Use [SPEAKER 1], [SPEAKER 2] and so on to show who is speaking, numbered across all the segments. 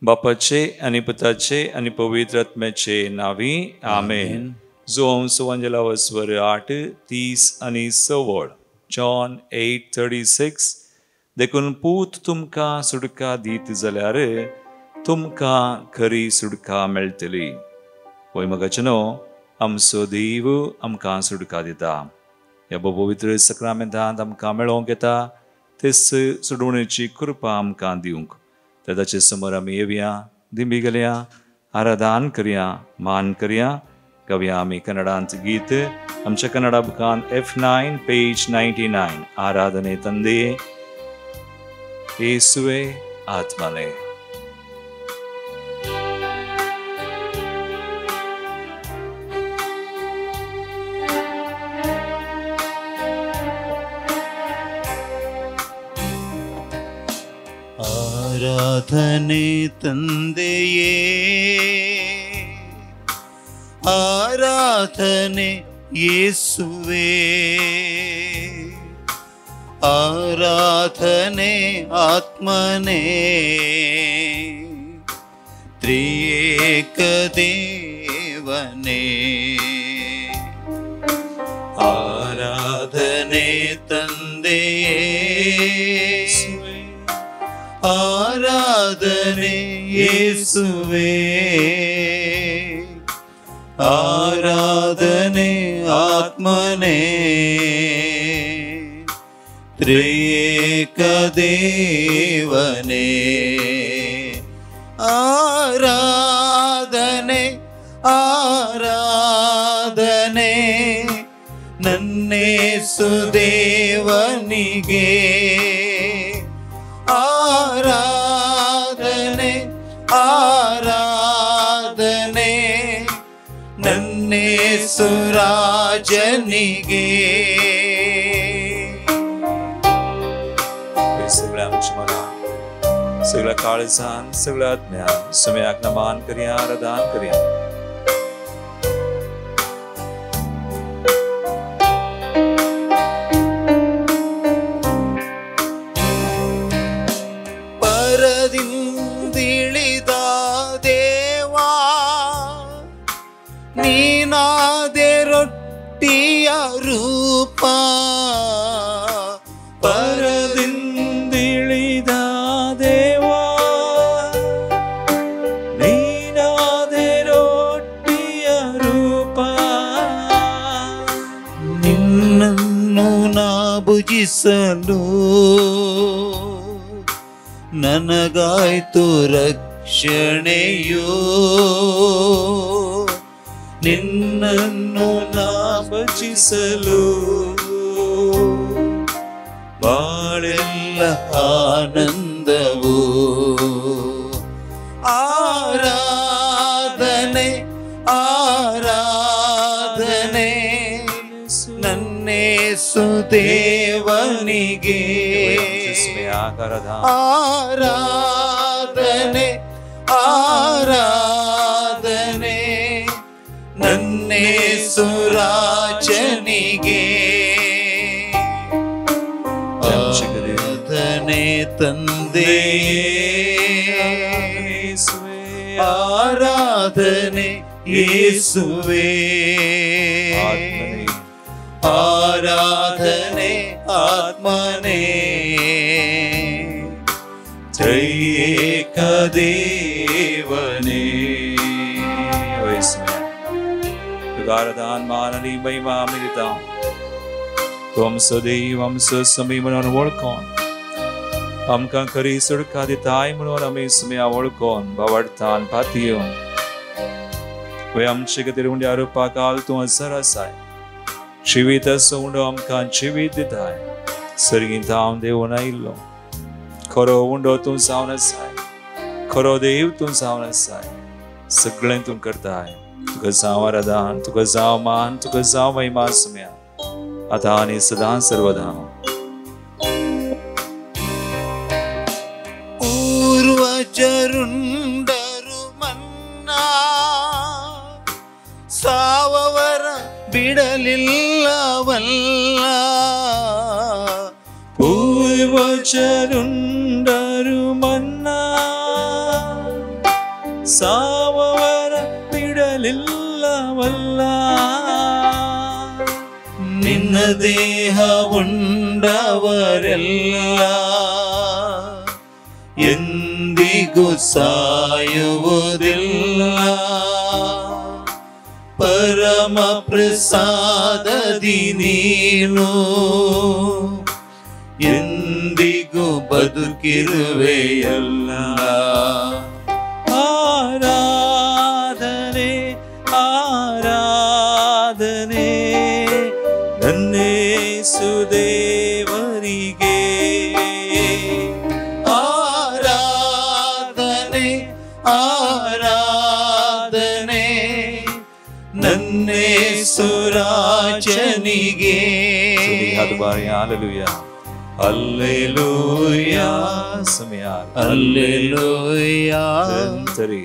[SPEAKER 1] बापाचे आणि पुताचे आणि पवित्र आत्म्याचे नावी आमेन. जोम सुवंजला स्वर 8:30 आणि 6 जॉन 8:36. देखून पूत तुमकां सुडका दीत जाल्यार तुमकां खरी सुडका मेळटली. पळय मगाचनो आमचो देव आमकां सुडका दिता. ह्या पवित्र सक्रामेंतांत आमकां मेळोंक येता तेच सोडवणेची कृपा आमकां दिवंक. ताचे समोर आमी येवया, दिंबी गेल्या, आराधन करया, मान करया. गावया आमी कन्नडांत गीत आमच्या कन्नडा बुकान F9 पेज 99. आराधने ತಂದೆ ಯೇಸುವೆ ಆತ್ಮನೇ.
[SPEAKER 2] ಆರಾಧನೆ ತಂದೆಯೇ, ಆರಾಧನೆ ಯೇಸುವೇ, ಆರಾಧನೆ ಆತ್ಮನೇ, ತ್ರಿಯೇಕ ದೇವನೇ. ಆರಾಧನೆ ತಂದೆಯೇ, ಆರಾಧನೆ ಯೇಸುವೇ, ಆರಾಧನೆ ಆತ್ಮನೇ, ತ್ರಿಯೇಕ ದೇವನೇ. ಆರಾಧನೆ ಆರಾಧನೆ ನನ್ನೇಸು ದೇವನಿಗೆ, ಆರಾಧನೆ ಆರಾಧನೆ ನನ್ನೇಸು ರಾಜನಿಗೆ.
[SPEAKER 1] सगळ्या आमच्या सगळ्या काळजान सगळ्या आत्म्यान सुमयाक नमान करया, आराधन करया.
[SPEAKER 2] ಪರದಿಂದಿಳಿದ ದೇವಾ ನೀನಾದೆ ರೊಟ್ಟಿಯ ರೂಪ,
[SPEAKER 1] ಪರದಿಂದಿಳಿದ ದೇವಾ ನೀನಾದೆ ರೊಟ್ಟಿಯ ರೂಪ,
[SPEAKER 2] ನಿನ್ನನ್ನು ನಾ ಭುಜಿಸಲು ನನಗಾಯ್ತು ರಕ್ಷಣೆಯೋ, ನಿನ್ನನ್ನು ನಾ ಭಜಿಸಲು ಬಾಳೆಲ್ಲ ಆನಂದವು. ಆರಾಧನೆ ಆರಾಧನೆ ನನ್ನೇಸು ದೇವನಿಗೆ, ಆರಾಧನೆ ಆರಾಧನೆ ನನ್ನೇಸು ರಾಜನಿಗೆ. ಆರಾಧನೆ ತಂದೆಯೇ, ಆರಾಧನೆ ಯೇಸುವೇ, ಆರಾಧನೆ ಆತ್ಮನೇ, ತ್ರೈಯೇಕ ದೇವನೇ.
[SPEAKER 1] आराधन माननी महिमा मिळता. तो आमचो देव आमचो समी म्हणून वळखोन आमकां खरी सुडका दिताय म्हणून आमी सुमया वळखोन बावडतान पातयो. पळय आमचे खातीर उंड्या रुपाक काल तूं हजर आसाय. जिवीत असो उंडो आमकां जिवीत दिताय. सर्गींत हांव देवून आयिल्लो. खरो उंडो तूं जावन आसाय. खरो देव तूं जावन आसाय. सगळें तूं करताय. तुका जाव आराधन, तुका जाव मान, तुका जाव महिमा सुमया आता आणि सदा सर्वदा.
[SPEAKER 2] पूर्वजरुंडರು ಮನ್ನಾ ಸಾವವರ ಬಿಡಲಿಲ್ಲವಲ್ಲ,
[SPEAKER 1] पूर्वजरुंडರು ಮನ್ನಾ ಸಾವವರ ಬಿಡಲಿಲ್ಲವಲ್ಲ.
[SPEAKER 2] ನಿನ್ನ ದೇಹ ಉಂಡವರೆಲ್ಲ ಎಂದಿಗೂ ಸಾಯುವುದಿಲ್ಲ. ಪರಮ ಪ್ರಸಾದದಿ ನೀನು ಎಂದಿಗೂ ಬದುಕಿರುವೆಯಲ್ಲ.
[SPEAKER 1] ಆರಾಧನೆ ಆರಾಧನೆ ನನ್ನೇಸು ದೇವರಿಗೆ.
[SPEAKER 2] ಆರಾಧನೆ ಆರಾಧನೆ ನನ್ನೇಸು ರಾಜನಿಗೆ.
[SPEAKER 1] Hallelujah. Hallelujah. Samya.
[SPEAKER 2] Hallelujah.
[SPEAKER 1] Enteri.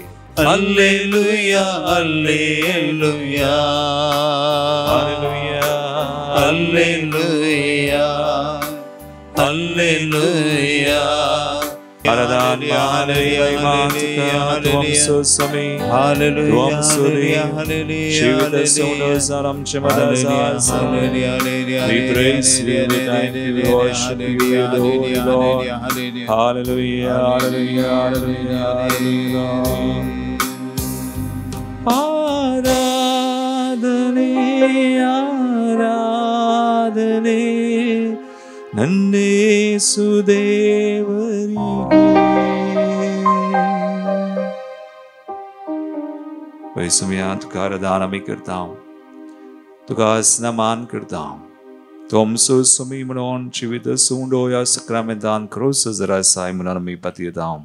[SPEAKER 2] Hallelujah. Hallelujah.
[SPEAKER 1] Hallelujah.
[SPEAKER 2] Hallelujah. Hallelujah.
[SPEAKER 1] Aradan Hallelujah. Tuam susami.
[SPEAKER 2] Hallelujah.
[SPEAKER 1] Tuam suri.
[SPEAKER 2] Hallelujah.
[SPEAKER 1] Shivata sunasaram chimadasa. We praise you, we thank you, we worship you, we adore you, Lord. Hallelujah. Hallelujah. Hallelujah. ಆರಾಧನೆ ಆರಾಧನೆ ನನ್ನೇಸು ದೇವರಿಗೆ. भाई सुमिया तुका आराधना भी करता हूँ, तुका स्नान करता हूँ. तुम सो सुमी मनोन जीवित सुंडो या सक्रामेंतान क्रोस जरा साई मनन मी पतियता हूँ.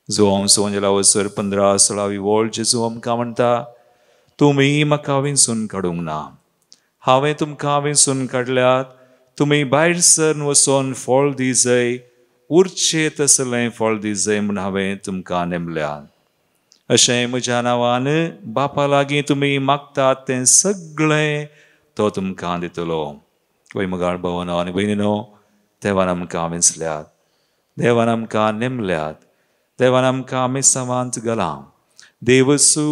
[SPEAKER 1] जो हम सोंजला वसर 15-16 वर्ष जो हम कामंता तुम्ही मकाविन सुन काढूंगना. हावे तुम काविन सुन काढल्यात तुम्ही बाहेर सर वसोन फळ दिजय उरचे तसले फळ दिजय म्हण हांवें तुमकां नेमल्यात. अशें म्हज्या नांवान बापा लागीं तुमी मागतात तें सगळें तो तुमकां दितलो. वैमगाळ भवनो आनी भयणीनो, देवान आमकां विंचल्यात, देवान आमकां नेमल्यात, देवान आमकां मिसांवांत घालां. देवसू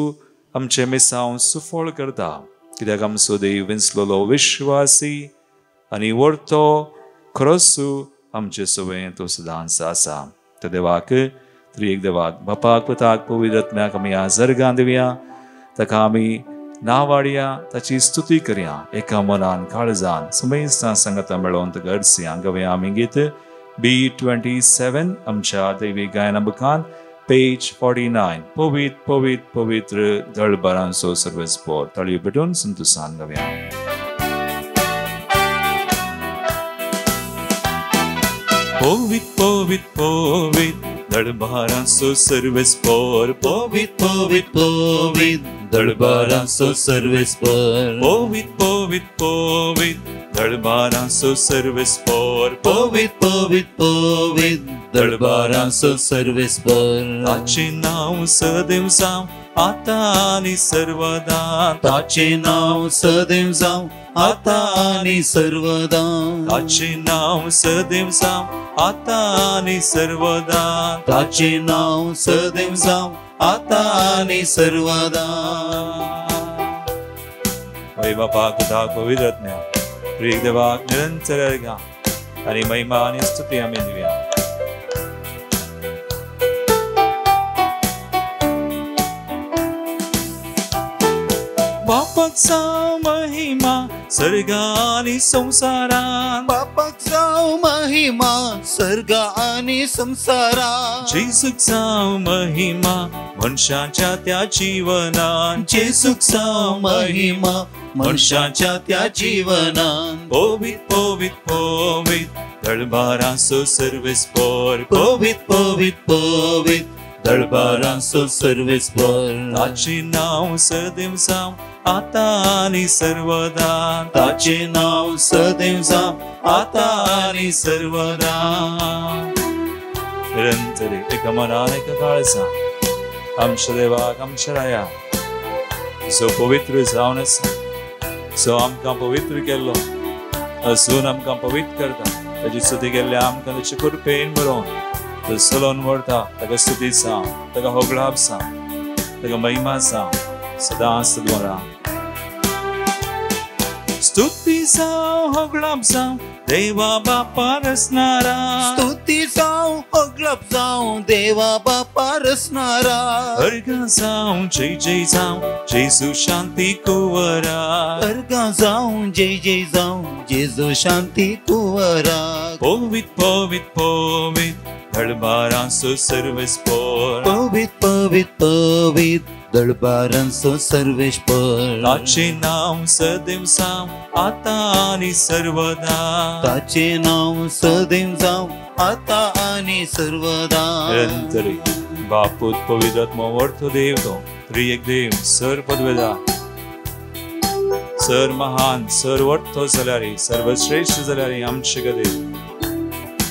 [SPEAKER 1] आमचे मिसांव सुफळ करता, कित्याक आमचो देव विंचलोलो विश्वासी आनी व्हरतो खरोसू आमचे सवय तो सदांच आसा. त्या देवाक त्रिएक देवाक बापाक पुताक पवित्र आत्म्याक आमी आजरगां दिवया, ताका आमी नावाडया, ताची स्तुती करया एका मनान काळजान समेस्तां संगता मेळोवन घडसियां गावया आमी गीत B27 आमच्या दैवीक गायना बुकान पेज 49. पवित्र पवित्र पवित्र दळबारांचो सर्वेस्पोर ताळयो पेटोवन संतोषान गावया. पवित्र पवित्र पवित्र दळबारांचो सर्वेस्पोर.
[SPEAKER 2] पवित्र पवित्र पवित्र दळबारांचो सर्वेस्पोर.
[SPEAKER 1] पवित्र पवित्र पवित्र दळबारांचो सर्वेस्पोर.
[SPEAKER 2] पवित्र पवित्र पवित्र दळबारांचो सर्वेस्पोर.
[SPEAKER 1] ताचे नांव सदैव जावं आतां आनी सर्वदा.
[SPEAKER 2] ताचे नांव सदैव जावं आतां आनी सर्वदा.
[SPEAKER 1] ताचे नांव सदैव जावं आतां आनी सर्वदा.
[SPEAKER 2] ताचे नांव सदैव जावं आतां आनी सर्वदा.
[SPEAKER 1] वै बापाक पुताक पवित्र आत्म्याक त्रिएक देवाक निरंतर अर्घ्यां आनी महिमा आनी स्तुती आमी दिवया. बापाक जावं महिमा सर्गा आनी संसारान.
[SPEAKER 2] बापाक जावं महिमा सर्ग आनी संसारान.
[SPEAKER 1] जेजूक जावं महिमा मनशाच्या त्या जीवनान.
[SPEAKER 2] जेजूक जावं महिमा मनशाच्या त्या जीवनान.
[SPEAKER 1] पवित्र पवित्र पवित्र दळबारांचो सर्वेस्पोर.
[SPEAKER 2] पवित्र पवित्र पवित्र दळबारांचो सर्वेस्पोर.
[SPEAKER 1] ताचे नांव सदैव जावं आतां आनी सर्वदा.
[SPEAKER 2] ताचे नांव सदैव जावं
[SPEAKER 1] आतां आनी सर्वदा. निरंतर एका मनान एका काळजान आमच्या देवाक आमच्या राया जो पवित्र जावन आसा, जो आमकां पवित्र केल्लो, अजून आमकां पवित्र करता, ताची स्तुती केल्ल्या आमकां ताचे कृपेन बरोवन तो चलोवन व्हरता. ताका स्तुती सांग, ताका होगळाप सांग. ताका महिमा जावं सदांच द्वारा. स्तुती जावं होगळाप जावं देवा बापा रचणारा.
[SPEAKER 2] स्तुती जावं होगळाप जावं देवा बापा रचणारा.
[SPEAKER 1] अर्घ जावं जय जय जावं जेजू शांती कुंवरा.
[SPEAKER 2] अर्घ जावं जय जय जावं जेजू शांती कुंवरा.
[SPEAKER 1] पवित पवित पवित दळबारांचो सर्वेस्पर.
[SPEAKER 2] पवित पवित पवित दळबारांचो सर्वेस्पर.
[SPEAKER 1] ताचे नाव सदैव जावं आता आनी सर्वदा.
[SPEAKER 2] ताचे नाव सदैव जावं आता आनी सर्वदा.
[SPEAKER 1] निरंतरी बापूत पवित्र आत्मा वर्तो देव तो त्रिएक देव सर पदवेदा सर महान सर वर्तो जाल्यार सर्वश्रेष्ठ जाल्यार आमचे गदे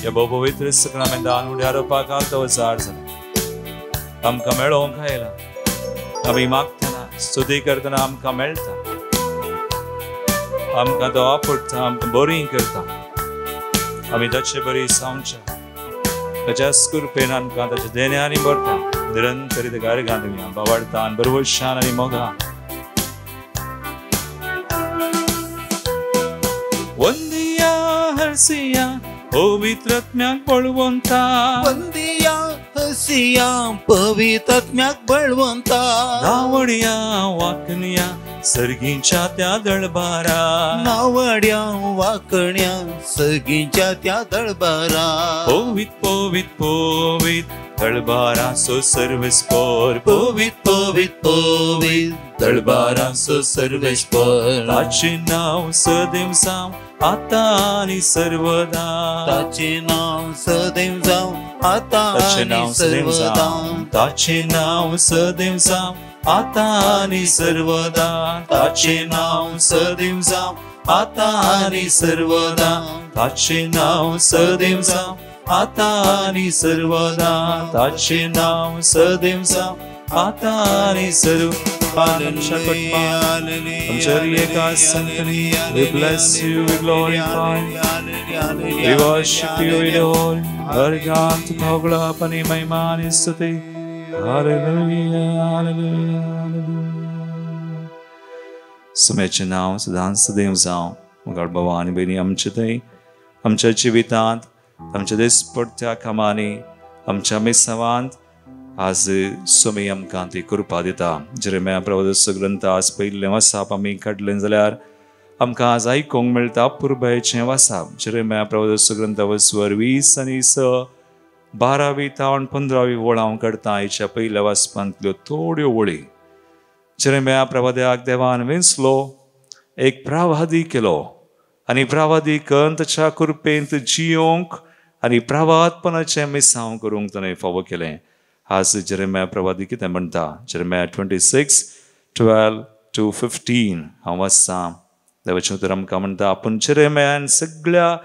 [SPEAKER 1] या पवित्र सक्रामेंतान उड्या रोवपाक तो वचार जाला. आमकां मेळोवंक आयला. आमी मागतना स्तुती करतना आमकां मेळटा. आमकां तो आपडटा आमकां बरी करता. आमी ताचे बरी जावच्या ताच्याच कृपेन आमकां ताच्या देण्यांनी भरता. निरंतरी ते गारगां तुमी आमकां वाडटा आनी बरोबरशान आनी मोगा. वंदिया हरसिया पवित्र आत्म्याक बळवंता.
[SPEAKER 2] वंदिया हसिया पवित्र आत्म्याक बळवंता.
[SPEAKER 1] नावड्या वाकनिया सर्गींच्या त्या दळबारा.
[SPEAKER 2] नावड्या वाकण्या सगींच्या त्या दळबारा.
[SPEAKER 1] पवित पवित पवित दळबाराचो सर्वेस्पर.
[SPEAKER 2] पवित पवित पवित दळबारांचो सर्वेस्पर.
[SPEAKER 1] ताचे नाव सदैव जावं आता आनी सर्वदा.
[SPEAKER 2] ताचे नाव सदैव जावं आता
[SPEAKER 1] ताचे
[SPEAKER 2] आनी
[SPEAKER 1] नाव सदैव
[SPEAKER 2] सर्वदा.
[SPEAKER 1] जावं. ताचे नाव सदैव जावं आता आनी सर्वदा. ताचे नाव सदैव जावं आता आनी सर्वदा. ताचे नाव सदैव जावं आता आनी सर्वदा. ताचे नाव सदैव जावं आता आनी सर्वदा. आमच्या एका संतनी we bless you, we glorify you, we worship you, we adore you. अर्घां तुका होगळाप आनी महिमा आनी स्तुती. Hallelujah hallelujah hallelujah. सुमेचे नाव सदांच सदैव जावं. मुगाळ भावा आनी भयणी आमचे थंय आमच्या जिवितांत आमच्या दिसपडट्या कामांनी आमच्या मिसावांत आज सुमी आमकां ती कृपा दिता. जेरेमिया प्रवादीचो ग्रंथ आज पयिल्लें वाचप आमी काडलें जाल्यार आमकां आज आयकूंक मेळटा पुर्बेचें वाचप. जेरेमिया प्रवादीचो ग्रंथ वचवर 20 आनी 6 12वी तावण 15वी वळ हांव काडटा. हेच्या पयल्या वाचपांतल्यो थोड्यो वळी. जेरेमिया प्रवाद्याक देवान वेंचलो, एक प्रवादी केलो आनी प्रवादीकन ताच्या कृपेंत जियोंक आनी प्रवादपणाचें मिसांव करूंक ताणें फावो केलें. आज जेरेमिया प्रवादी कितें म्हणटा. जेरेमिया 26:12-15 हांव वाचता. देवाचें उतर आमकां म्हणटा, पूण जेरेमियान सगळ्या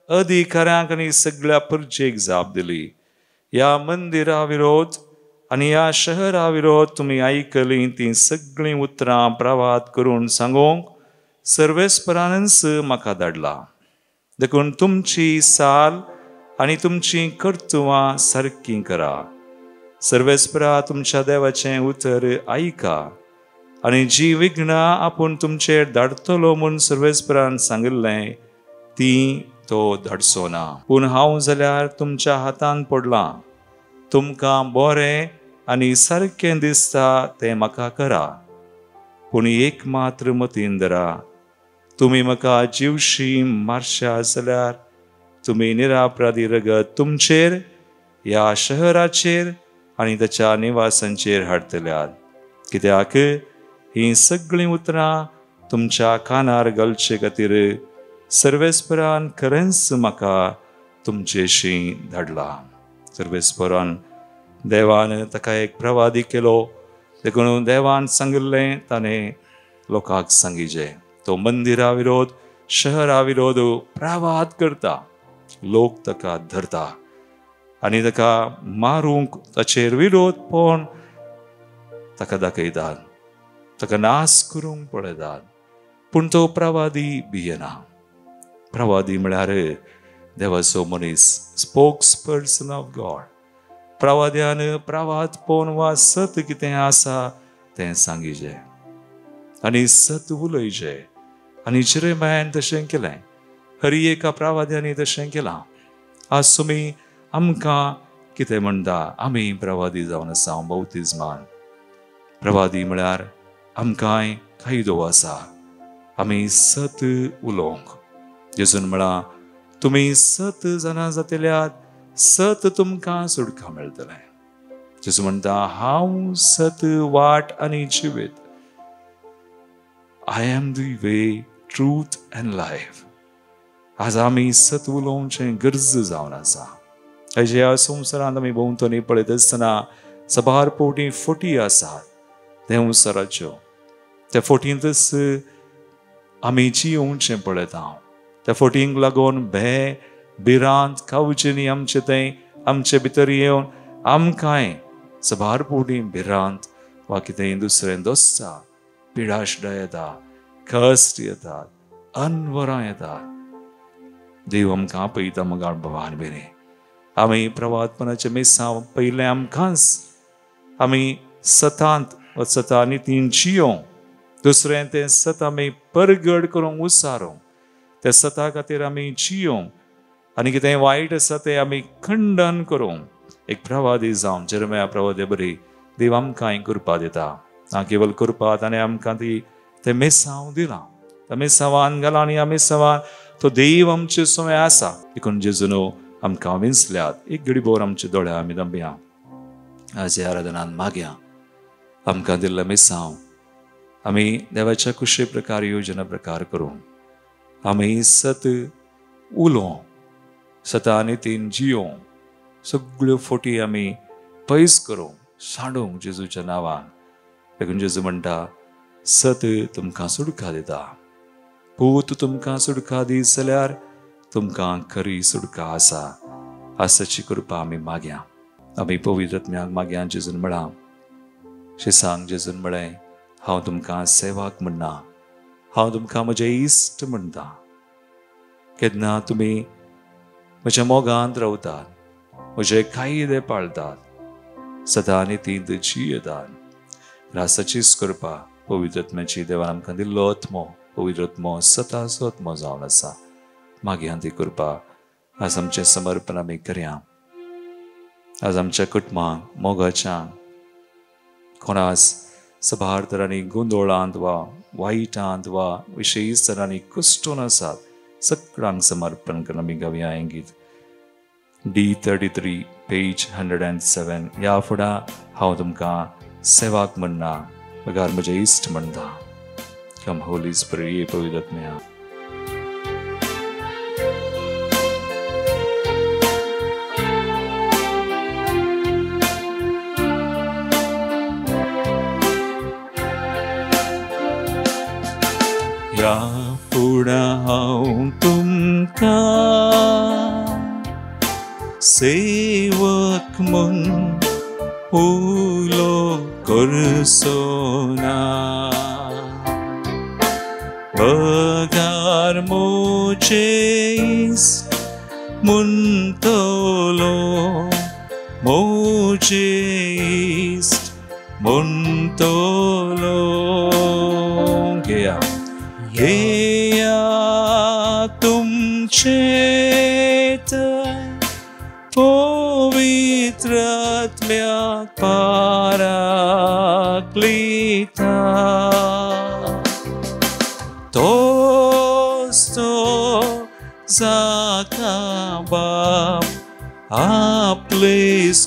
[SPEAKER 1] अधिकाऱ्यांक आनी सगळ्या प्रजेक जाप दिली. ह्या मंदिरा विरोध आनी ह्या शहरा विरोध तुमी आयकलीं ती सगळीं उतरां प्रवाद करून सांगूंक सर्वेस्परानच म्हाका धाडला. देखून तुमची साल आनी तुमची कर्तुवां सारकीं करा. सर्वेस्परा तुमच्या देवाचें उतर आयका आनी जी विघ्नां आपूण तुमचेर धाडटलो म्हूण सर्वेस्परान सांगिल्लें ती तो धाडचो ना. पूण हांव जाल्यार तुमच्या हातान पडलां. तुमकां बरें आनी सारकें दिसता तें म्हाका करा. पूण एक मात्र मतीन धरा, तुमी म्हाका जिवशी मारशा जाल्यार तुमी निरापराधी रगत तुमचेर, ह्या शहराचेर आनी ताच्या निवासांचेर हाडतल्यात. कित्याक ही सगळीं उतरां तुमच्या कानार घालचे खातीर सर्वेस्परान खरेंच म्हाका तुमचेशी धाडला. सर्वेस्परान देवान ताका एक प्रवादी केलो. देखून देवान सांगिल्लें ताणें लोकांक सांगिचें. तो मंदिरा विरोध शहरा विरोध प्रवाद करता. लोक ताका धरता आनी ताका मारूंक ताचेर विरोध पण ताका दाखयतात, ताका नाश करूंक पळयतात. पूण तो प्रवादी भियेना. प्रवादी म्हळ्यार देवाचो मनीस, स्पोक्स पर्सन ऑफ गॉड. प्रवाद्यान प्रवाद पोवन वा सत कितें आसा तें सांगिचें आनी सत उलयचें. आनी जेरेमायान तशें केलें. हरी एका प्रवाद्यांनी तशें केलां. आज तुमी आमकां कितें म्हणटा? आमी प्रवादी जावन आसा बौतिजमान. प्रवादी म्हळ्यार आमकांय कायदो आसा. आमी सत उलोवंक. जेजून म्हणा तुमी सत जाणां जातल्यात सत तुमकां सुटका मेळटलें. जेजू म्हणटा हांव सत वाट आनी जिवीत. I am the way truth end life. आज आमी सत उलोवचें गरज जावन आसा. हेजे ह्या संवसारांत आमी भोंवतणी पळयत आसतना सबार पोवटी फटी आसात देंवसराच्यो. त्या फटींतच आमी जियोवचें पळयता. त्या फटींक लागून भिरांत खावचें न्ही आमचें तें आमचे भितर येवन आमकांय सबार पोवटी भिरांत वा कितेंय दुसरें दोस्ता पिडाशडां येतात, कश्ट येतात, अनवरां येतात. देव आमकां आपयता मगाळ भवान बेरे. आमी प्रवादपणाच्या मेसां पयलें आमकांच आमी सतांत वा सतांनी तीन जियोंक. दुसरें तें सत आमी परगड करूंक उसारूंक. त्या सता खातीर आमी जियोंक आनी कितें वायट आसा तें आमी खंडन करूंक एक प्रवादी जावन जेरेमाया प्रवादे बरी देव आमकांय कृपा दिता. ना केवल कृपा ताणें आमकां तें मेसांव दिलां. त्या मेसावान घाला आनी ह्या मेसावान तो देव आमचे सोय आसा. देखून जेजून आमकां विंचल्यात. एक घडी भोर आमचे दोळे आमी दंबया. आज ह्या आराधनान मागया आमकां दिल्ले मेसांव आमी देवाच्या कुशे प्रकार योजना प्रकार करूं. आमी सत उलोवं, सतांनी तीन जियोवं, सगळ्यो फटी आमी पयस करूं, साडूंक जेजूच्या नांवान. देखून जेजू म्हणटा सत तुमकां सुटका दिता. पूत तुमकां सुटका दी जाल्यार तुमकां खरी सुटका आसा. आसाची कृपा आमी मागया. आमी पवित्र आत्म्याक मागया. जेजून म्हणा शिसांक जेजून म्हळें हांव तुमकां सेवाक म्हणना, हांव तुमकां म्हजे इश्ट म्हणटा. केन्ना तुमी म्हज्या मोगांत रावतात, म्हजे कायदे पाळतात, सदांनी तीन जियेतात. रासाचीच कृपा पवित्र आत्म्याची देवान आमकां दिल्लो आत्मो पवित्र आत्मो सताचो आत्मो जावन आसा. मागया ती कृपा. आज आमचें समर्पण आमी करया. आज आमच्या कुटुंबांक मोगाच्यांक कोणास सबार तरांनी गोंदोळांत वा वायटांत वा विशेष तरांनी कश्टून आसात सगळ्यांक समर्पण करून आमी गावया हें गीत. D33 page 107. ह्या फुडां हांव तुमकां सेवाक म्हणना, बगार म्हजे इश्ट म्हणटा. कम होली स्पिरिट ये पवित्र आत्म्या. ह्या फुडां हांव तुमकां सेवक म्हूण उलो करचो ना. बगार मोचे इश्ट म्हणटलो, मोचे इश्ट म्हणटलो. घेया घेया तुमचे पवित्र आत्म्याक पाराक्लिता. तोच तो जाका बाप आपले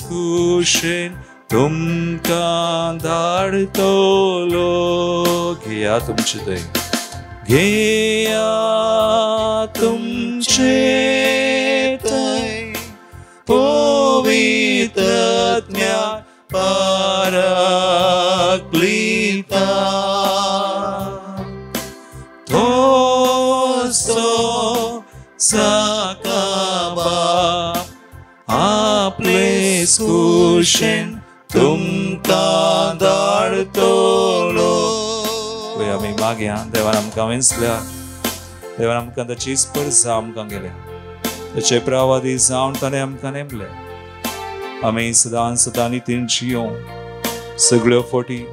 [SPEAKER 1] कुशेन तुमकां धाडटलो. घेया तुमचे ते, घेया तुमचे पवित्र आत्म्याक पाराक्लिता. तोच तो जाका बाप आपले कुशेन तुमकां धाडटलो. आमी मागया देवान आमकां विंचल्या. देवान आमकां ताची स्पर्श आमकां गेल्या. ताचे प्रवादी जावन ताणें आमकां नेमले. आम्ही सदां सदांनी तीन जियो सगळ्यो फोटी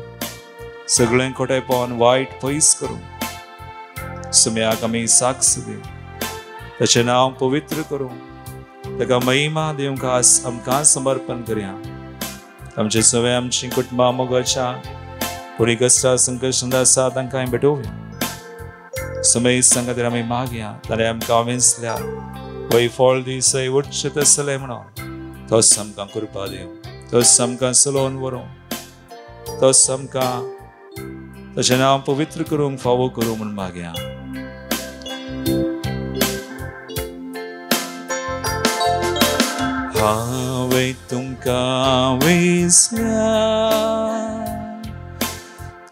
[SPEAKER 1] सगळें खोटेपण वायट पयस करूं सुम्याक आमी साक्ष दिवं ताचें नांव पवित्र करूं ताका महिमा दिवंक आमकां समर्पण करया आमचे सगळे आमची कुटुंबां मोगाच्या कोणी कश्टा संकश्टांत आसा तांकां भेटोवया समय संगतीर आमी मागया ताणें आमकां विंचल्या वय फळ दिसय उच्च तसले म्हणून तोच आमकां कृपा दिवं तोच आमकां चलोवन व्हरूं तोच आमकां ताचें नांव पवित्र करूंक फावो करूं म्हूण मागया हांवें तुमकां विंचल्या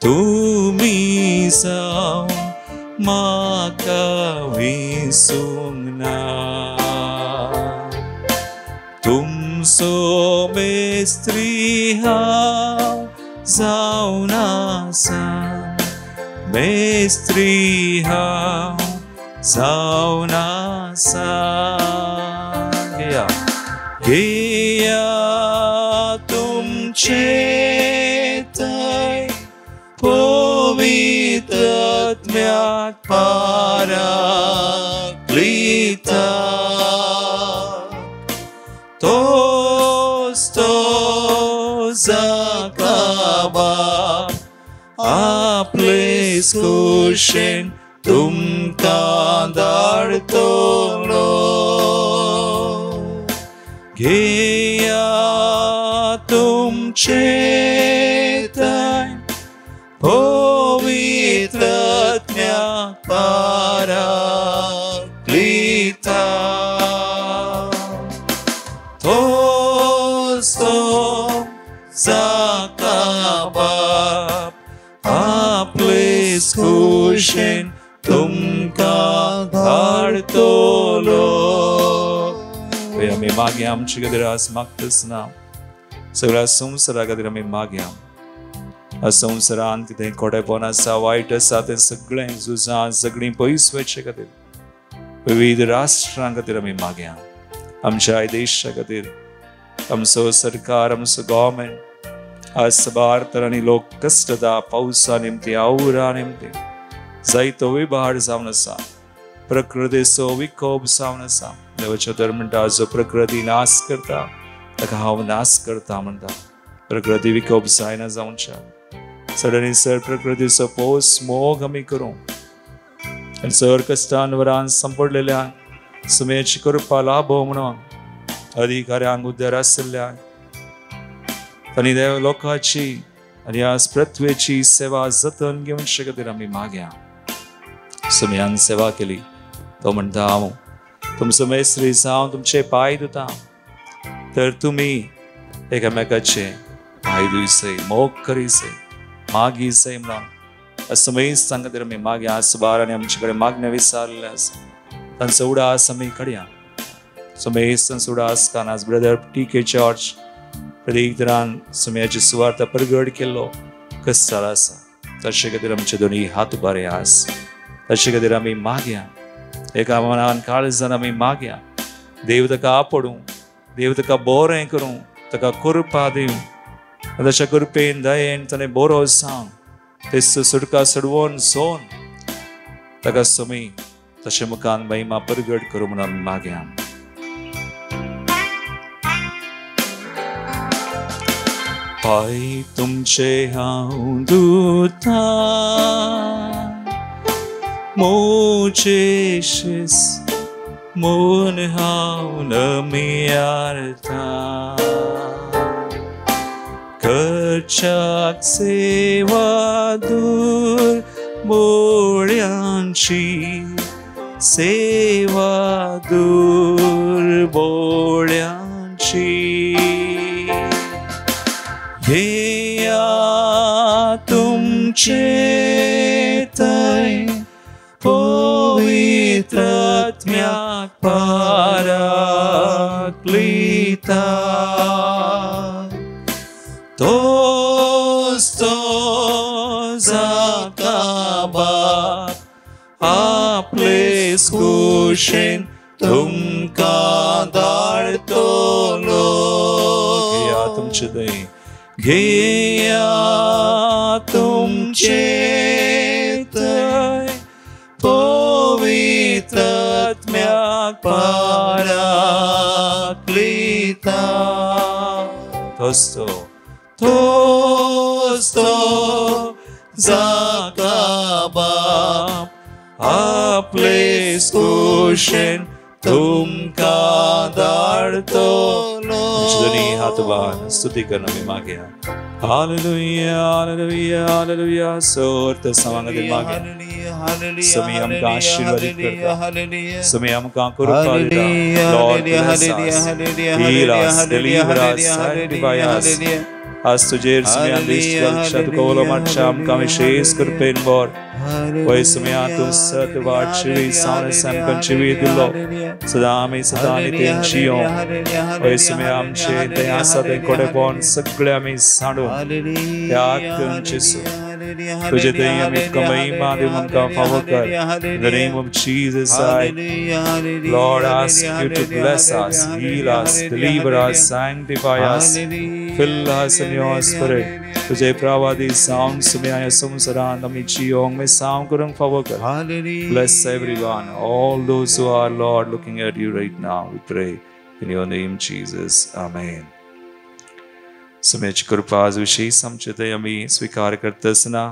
[SPEAKER 1] तुमी जावन म्हाका विंचूंक ना तुमचो मेस्त्री हांव जावन आसा मेस्त्री हांव जावन आसा घेया तुमचे थंय पवित्र आत्म्याक पाराक्लिता तोच तो जाका बाप आपले कुशीन तुमकां धाडतलो घेया तुमचे थंय पवित्र आत्म्याक पाराक्लिता तोच तो जाका बाप आपले कुशीन तुमकां धाडतलो आमी मागया आमचे खातीर आज मागताच ना सगळ्या संवसारा खातीर आमी मागया ह्या संवसारांत कितें खोटेपण आसा वायट आसा तें सगळें झुजां सगळीं पयस वयचे खातीर विविध राष्ट्रां खातीर आमी मागया आमच्या देशा खातीर आमचो सरकार आमचो गव्हर्मेंट आज भारत आनी लोक कश्टता पावसा निमती आवरा निमती जायतो विबाड जावन आसा प्रकृतीचो विकोप जावन आसा देवाचो तर म्हणटा जो प्रकृती नाश करता ताका हांव नाश करता म्हणटा प्रकृती विकोप जायना जावच्या सडनीसर प्रकृतीचो पावस मोग आमी करूं आनी चड कश्टान वरान संपडलेल्या सुमेची कृपा लाभो म्हणून अधिकाऱ्यांक उद्धार आशिल्ल्यांक तांणी देव लोकांची आनी ह्या पृथ्वेची सेवा जतन घेवचे खातीर आमी मागया सुमयान सेवा केली तो म्हणटा हांव तुमचो मेस्त्री जावन तुमचे पांय धुता तर तुमी एकामेकाचे पांय धुयसय मोग करीसय मागीसय म्हणून समय खातीर आमी मागया सुबार आनी आमचे कडेन मागण्या विचारले आसा तांचो उडास आमी काडया सुमेस तांचो उडास कान आज ब्रदर टी.के. जॉर्ज प्रदीकतरान सुमयाची सुवार्थ प्रगट केल्लो कश्टार आसा ताचे खातीर आमचे दोनी हात बरे आस ताचे खातीर आमी मागया एका मनान काळजान आमी मागया देव ताका आपडूं देव ताका बरें करूं ताका कृपा दिवं ताच्या कृपेन दयेन ताणें बरो जावन तेच सुटका सोडवून सोन ताका सुमी ताचे मुखान महिमा प्रगट करूं म्हणून आमी मागया पाय तुमचे हांव धुता मोचे शिस मोन हांव नमियारता करच्याक सेवा दूर बोळ्यांची सेवा दूर बोळ्यांची घेया तुमचे थंय पवित्र आत्म्याक पाराक्लिता तोच तो जाका बाप आपले कुशीन तुमकां धाडतलो समझते घेया तुमचे पवित्रात्म्याक पाराक्लिता तोस्तो जाता बाप आपले स्कुशेन तुमका धाडतो दोन्ही हात बांध स्तुती करणं मी मागे हालेलुया हालेलुया हालेलुया सोर्थ सवांगतील मागे समय आमका आशीर्वादित करता समय आमका कृपा दिता Lord bless us heal us deliver us sanctify us आज तुझे समय दिसत तुकोलो मच्छाम का विशेष कृपेन वर वै समय तू सतवाचवी सानसन कंचवी दिलो सदा मी सदा नित्य जियो वै समय आमचे दया सदा कोडे पॉन सगळे आम्ही साडू त्याग कंचसु तुझे दया मी कमाई मादे मंका फावकर in the name of Jesus I Lord ask you to bless us heal us deliver us sanctify us fill us in your spirit तुझे प्रवादी साउंड सुमिया सुमसरान अमी जियोंग में sound करंग फावकर bless everyone all those who are Lord looking at you right now we pray in your name Jesus amen समयाची कृपा आज विशेष आमचे आम्ही स्वीकार करत असना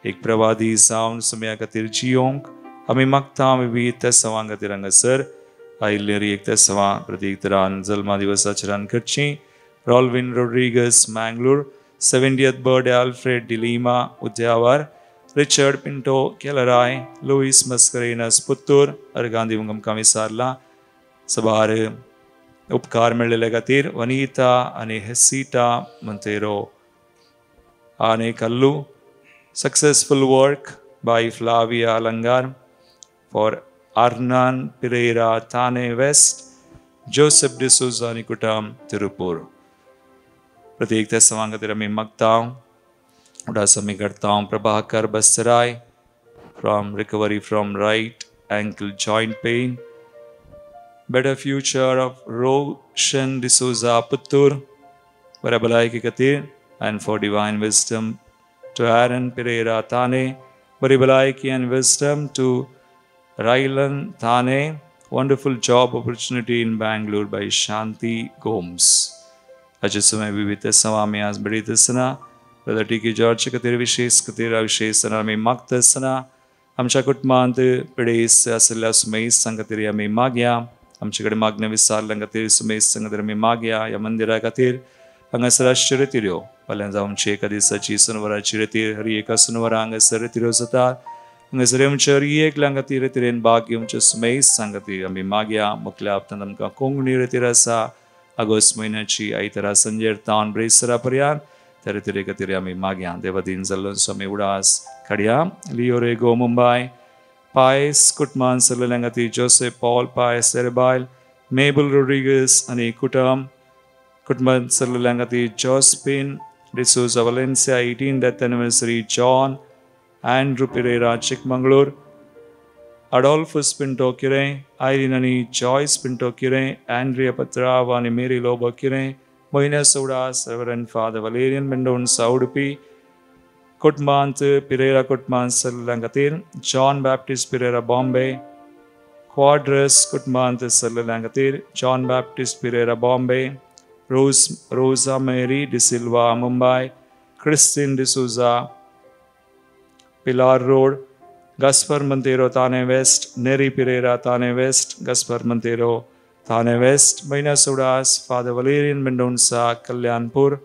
[SPEAKER 1] एक प्रवादी सावन समया खातीर जियोंक आमी मागता आमी बी त्या सवां खातीर हांगासर आयिल्ली एक त्या सवां प्रतीक तरान जल्मा दिवसाची रान करची रॉल्विन रोड्रिगस मैंगलोर 70th बर्थडे अल्फ्रेड डिलीमा उद्यावर रिचर्ड पिंटो केलराय लुईस मस्करेनस पुत्तूर अर्गांदी आमकां विसारला सबार उपकार मेळिल्ले खातीर वनिता आनी हेसिटा मोंतेरो आनी Kallu successful work by Flavia Alangar for Arnan Pereira Thane West Joseph D'Souza Nikutam Tirupur प्रत्येक त्या सवां खातीर आमी मागता उडास आमी करता Prabhakar बस्तराय from recovery from right ankle joint pain better future of Roshan D'Souza Puttur बऱ्या भलायकी खातीर and for divine wisdom to Aaron Pereira Thane, bari balaiki and wisdom to Rylan Thane, wonderful job opportunity in Bangalore by Shanti Gomes. Ajusame vivite samami as baritasana, brother T.K. George katir vishes katira vishesana me maktasana, amcha kutmant pedes asila sumeis sangatiri me magya, amchikade magne visar langatir sumeis sangatir me magya, yamandira katir, angasara tirio. Palanzam cheka disachi sunwara chirati hari eka sunwara angasara tirosata angasarem chari ek langati retiren bagyum chusmei sangati ami magya mukla aptanam ka kongni retirasa agos moinachi aitara sanjer tan bresara paryan teritire katire ami magya devadin zallon swami udas khadiya liorego mumbai Pais Kutman Salalangati Joseph Paul Pais Cerebile Mabel Rodriguez ani Kutam Kutman Salalangati Josephine D'Souza Valencia 18th anniversary John Andrew Pereira Chikmagalur Adolphus Pinto Kire Irene Joyce Pinto Kire Andrea Patravani Mary Lobo Kire Moina Saudas Reverend Father Valerian Mendon Saudupi Kutmant Pereira Kutman Salangatir John Baptist Pereira Bombay Quadras Kutmant Salangatir John Baptist Pereira Bombay Rosa Mary De Silva Mumbai Christine D'Souza Pilar Road Gaspar Montero Thane West Neri Pereira Thane West Gaspar Montero Thane West Maina Saudas Father Valerian Mendonça Kalyanpur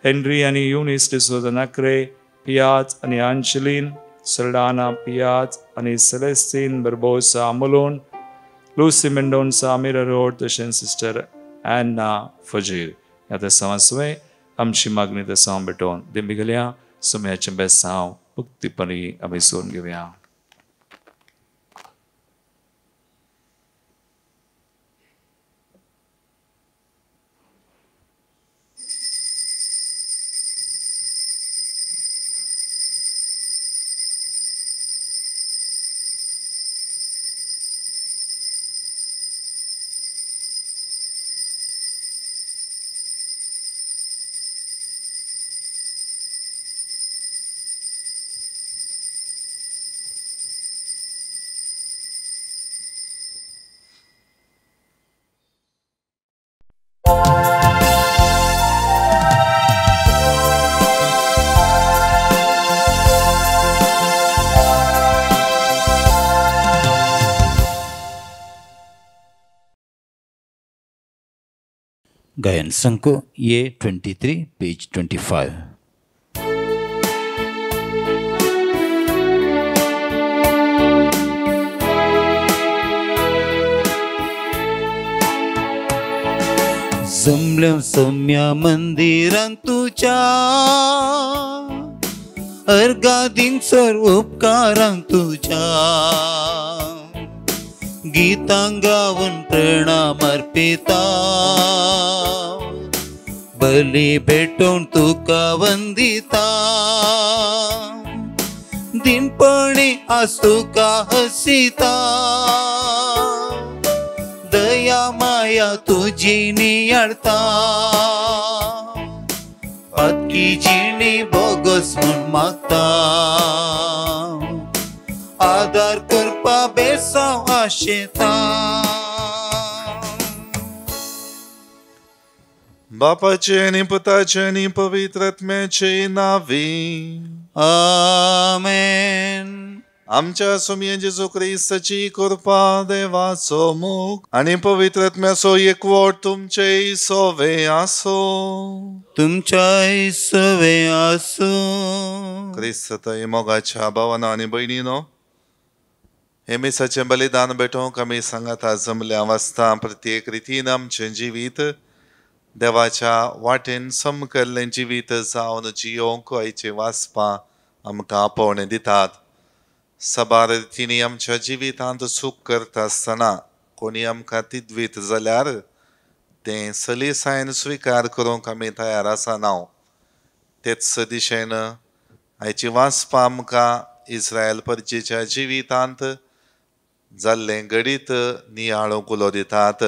[SPEAKER 1] Henry ani Eunice D'Souza Nakre Piat ani Angeline Saldana Piat ani Celestine Barbosa Mulon Lucy Mendonça Mira Road Tashin Sister Anna Fajir. Yata samaswe amshi magni ta sam beton dimbigalya sumya chembe saw bukti pani amisun givya.
[SPEAKER 2] गायन संक A23 page 25. जमल्या सम्या मंदिरांत तुझ्या अर्गादींक sir उपकारांक तुझ्या गीतां गावन प्रणाम अर्पिता बली भेटोवन तुका वंदिता दिनपणी आज तुका हसिता दया माया तुझी नियाळता पातकी जिणी बोगस म्हूण मागता आदार करपा बेसांव आशेता.
[SPEAKER 3] बापाचे आणि पुताचे आणि पवित्र आत्म्याचे नावी.
[SPEAKER 2] आमेन.
[SPEAKER 3] आमच्या सुमये जेजू ख्रिस्ताची कृपा देवाचो मोग आणि पवित्र आत्म्याचो एकवट तुमचे सोवे आसो.
[SPEAKER 2] तुमच्या सवे आसो.
[SPEAKER 3] ख्रिस्त मोगाच्या भावांनो आणि भयणीनो, हे मिसाचें बलिदान भेटोवंक आमी सांगाता जमल्या वाचता प्रत्येक रितीन आमचें जिवीत देवाच्या वाटेन सम केल्लें जिवीत जावन जियोंक आयचे वाचपा आमकां आपोवणें दितात. सबार रितींनी आमच्या जिवितांत सुख करता आसतना कोणी आमकां तिडवीत जाल्यार तें सलीसायन स्विकार करूंक आमी तयार आसना. तेच दिशेन आयची वाचपा आमकां इस्रायल परजेच्या जिवितांत जाल्लें घडीत नियाळूंक उलो दितात.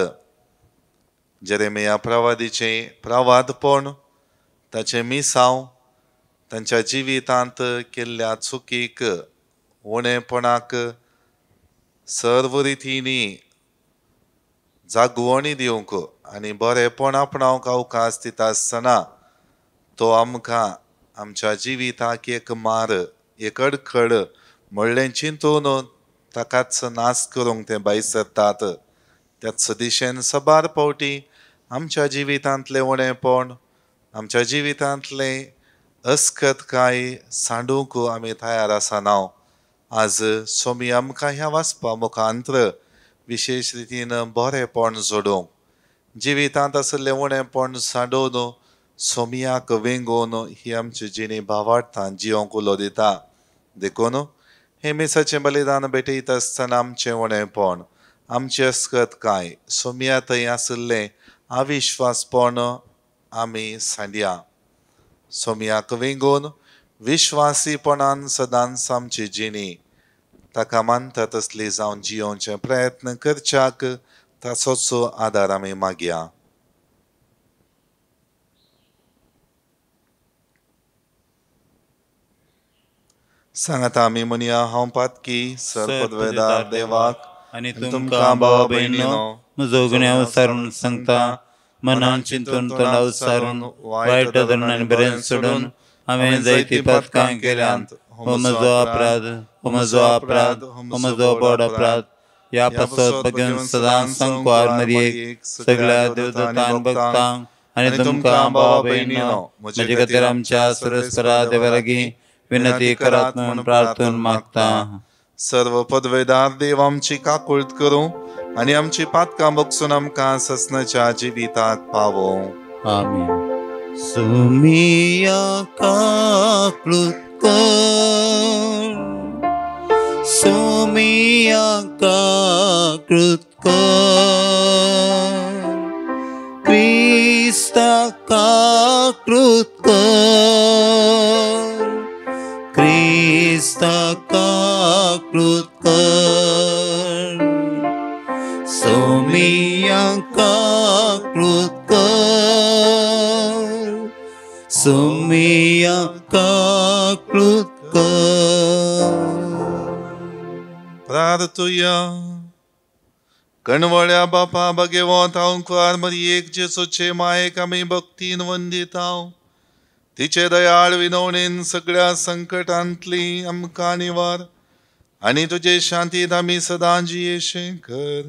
[SPEAKER 3] जेरेमिया प्रवादीचें प्रवादपण, ताचें मिसांव, तांच्या जिवितांत केल्ल्या चुकीक उणेपणाक सर्व रितींनी जागवणी दिवंक आनी बरेपण आपणावंक अवकाश दिता आसतना तो आमकां आमच्या जिविताक एक मार, एक अडखळ म्हणलें चिंतून ताकाच नाश करूंक ते भायर सरतात. त्याच दिशेन सबार फावटी आमच्या जिवितांतलें उणेपण, आमच्या जिवितांतलें अस्खतकाय सांडूंक आमी तयार आसना. आज सोमी आमकां ह्या वाचपा मुखांतर विशेष रितीन बरेपण जोडूंक, जिवितांत आसलें उणेपण सांडून सोमयाक वेंगून ही आमची जिणी भावार्थान जियोंक उलो दिता. देखून हे मिसाचें बलिदान भेटयता आसतना आमचें उणेपण, आमची अस्खतकाय, सोमया थंय आसलें अविश्वासपण आमी सांडया. सोमयाक वेंगून विश्वासीपणान सदांच आमची जिणी ताका मानता तसली जावन जियोवचे प्रयत्न करच्याक ताचोच आदार आमी मागया. सांगाता आमी म्हणया, हांव पातकी सरपदवेदार देवाक
[SPEAKER 2] आनी तुमकां भावा भयणीनो म्हजो गुन्यांव विचारून सांगता. मनान चिंतून तोंडां विचारून वायट धरून आनी बरें सोडून हांवें जायतीं पातकां केल्यांत. हो म्हजो अपराध, हो म्हजो अपराध, हो म्हजो व्हड अपराध. ह्या पासत बगून सदांच सांगवार मरयेक, सगळ्या देवदूतांक भक्तांक आनी तुमकां भावा भयणीनो म्हजे खातीर आमच्या सुरेस्परा देवा लागीं विनंती करात म्हूण प्रार्थून मागता.
[SPEAKER 3] सर्व पदवेदार देव आमची काकुळट करूं आनी आमची पातकां बगसून आमकां ससनाच्या जिविताक पावों.
[SPEAKER 2] आमीन. सोमिया काकुळट कर, सोमिया काकुळट कर, क्रिस्ता काकुळट कर, क्रिस्ता काकुळट कर, सोमिया काकुळट कर, सोमिया काकुळट कर.
[SPEAKER 3] प्रार्थुया. कणवळ्या बापा भगवंत ओंकार मरयेक जेसूचे मायेक आमी भक्तीन वंदितांव. तिचे दयाळ विनवणेन सगळ्या संकटांतली आमकां निवार आनी तुजे शांतीत आमी सदां जियेशें कर.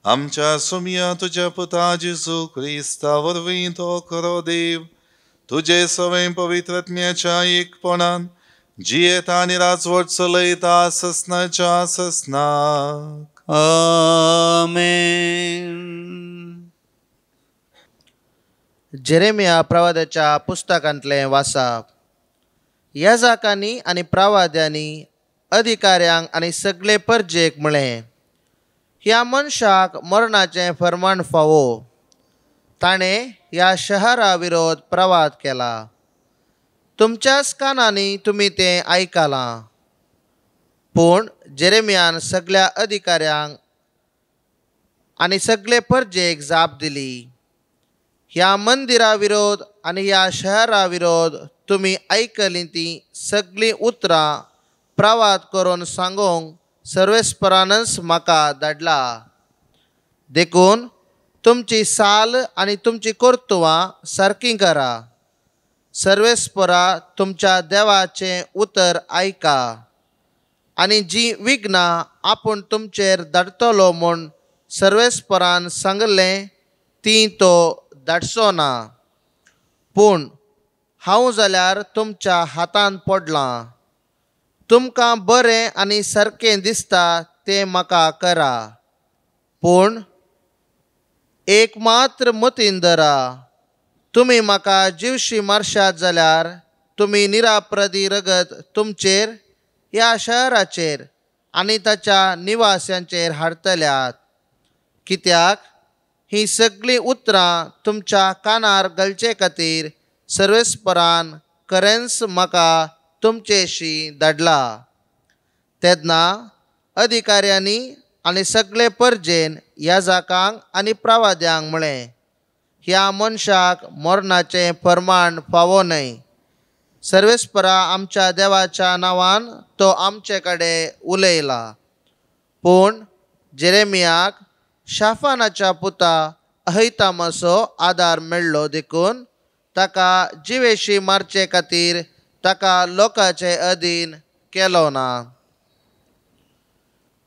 [SPEAKER 3] आमच्या सुमिया तुझ्या पुता जेजू ख्रिस्ता वरवीं तो खरो देव तुझे सवय पवित्रत्म्याच्या एकपणान जियेता आनी राजवट चलयता ससनाच्या ससनाक.
[SPEAKER 2] आमेन.
[SPEAKER 4] जेरेमिया प्रवाद्याच्या पुस्तकांतले वाचप. याजकांनी आनी प्रवाद्यांनी अधिकाऱ्यांक आनी सगळे परजेक म्हळें, ह्या मनशाक मरणाचें फर्माण फावो. ताणें ह्या शहरा विरोध प्रवाद केला. तुमच्याच कानांनी तुमी तें आयकलां. पूण जेरेमियान सगळ्या अधिकाऱ्यांक आनी सगळे परजेक जाप दिली. ह्या मंदिरा विरोध आनी ह्या शहरा विरोध तुमी आयकलीं ती सगळीं उतरां प्रवाद करून सांगूंक सर्वेस्परानच म्हाका धाडला. देखून तुमची साल आनी तुमची कर्तुवां सारकीं करा. सर्वेस्परा तुमच्या देवाचें उतर आयका आनी जी विघ्नां आपूण तुमचेर धाडटलो म्हूण सर्वेस्परान सांगलें ती तो धाडचो ना. पूण हांव जाल्यार तुमच्या हातान पडलां. तुमकां बरें आनी सारकें दिसता तें म्हाका करा. पूण एक मात्र मतीन धरा, तुमी म्हाका जीवशी मारशात जाल्यार तुमी निरापराधी रगत तुमचेर, ह्या शहराचेर आनी ताच्या निवास्यांचेर हाडतल्यात. कित्याक ही सगळीं उतरां तुमच्या कानार घालचे खातीर सर्वेस्परान खरेंच म्हाका तुमचेशी धाडला. तेन्ना अधिकाऱ्यांनी आनी सगळे परजेन याजकांक आनी प्रवाद्यांक म्हळें, ह्या मनशाक मरणाचें फर्माण फावो न्हय. सर्वेस्परा आमच्या देवाच्या नांवान तो आमचे कडेन उलयला. पूण जेरेमियाक शाफानाच्या पुता अहितामाचो आदार मेळ्ळो देखून ताका जिवेशी मारचे खातीर ताका लोकांचे अधीन केलो ना.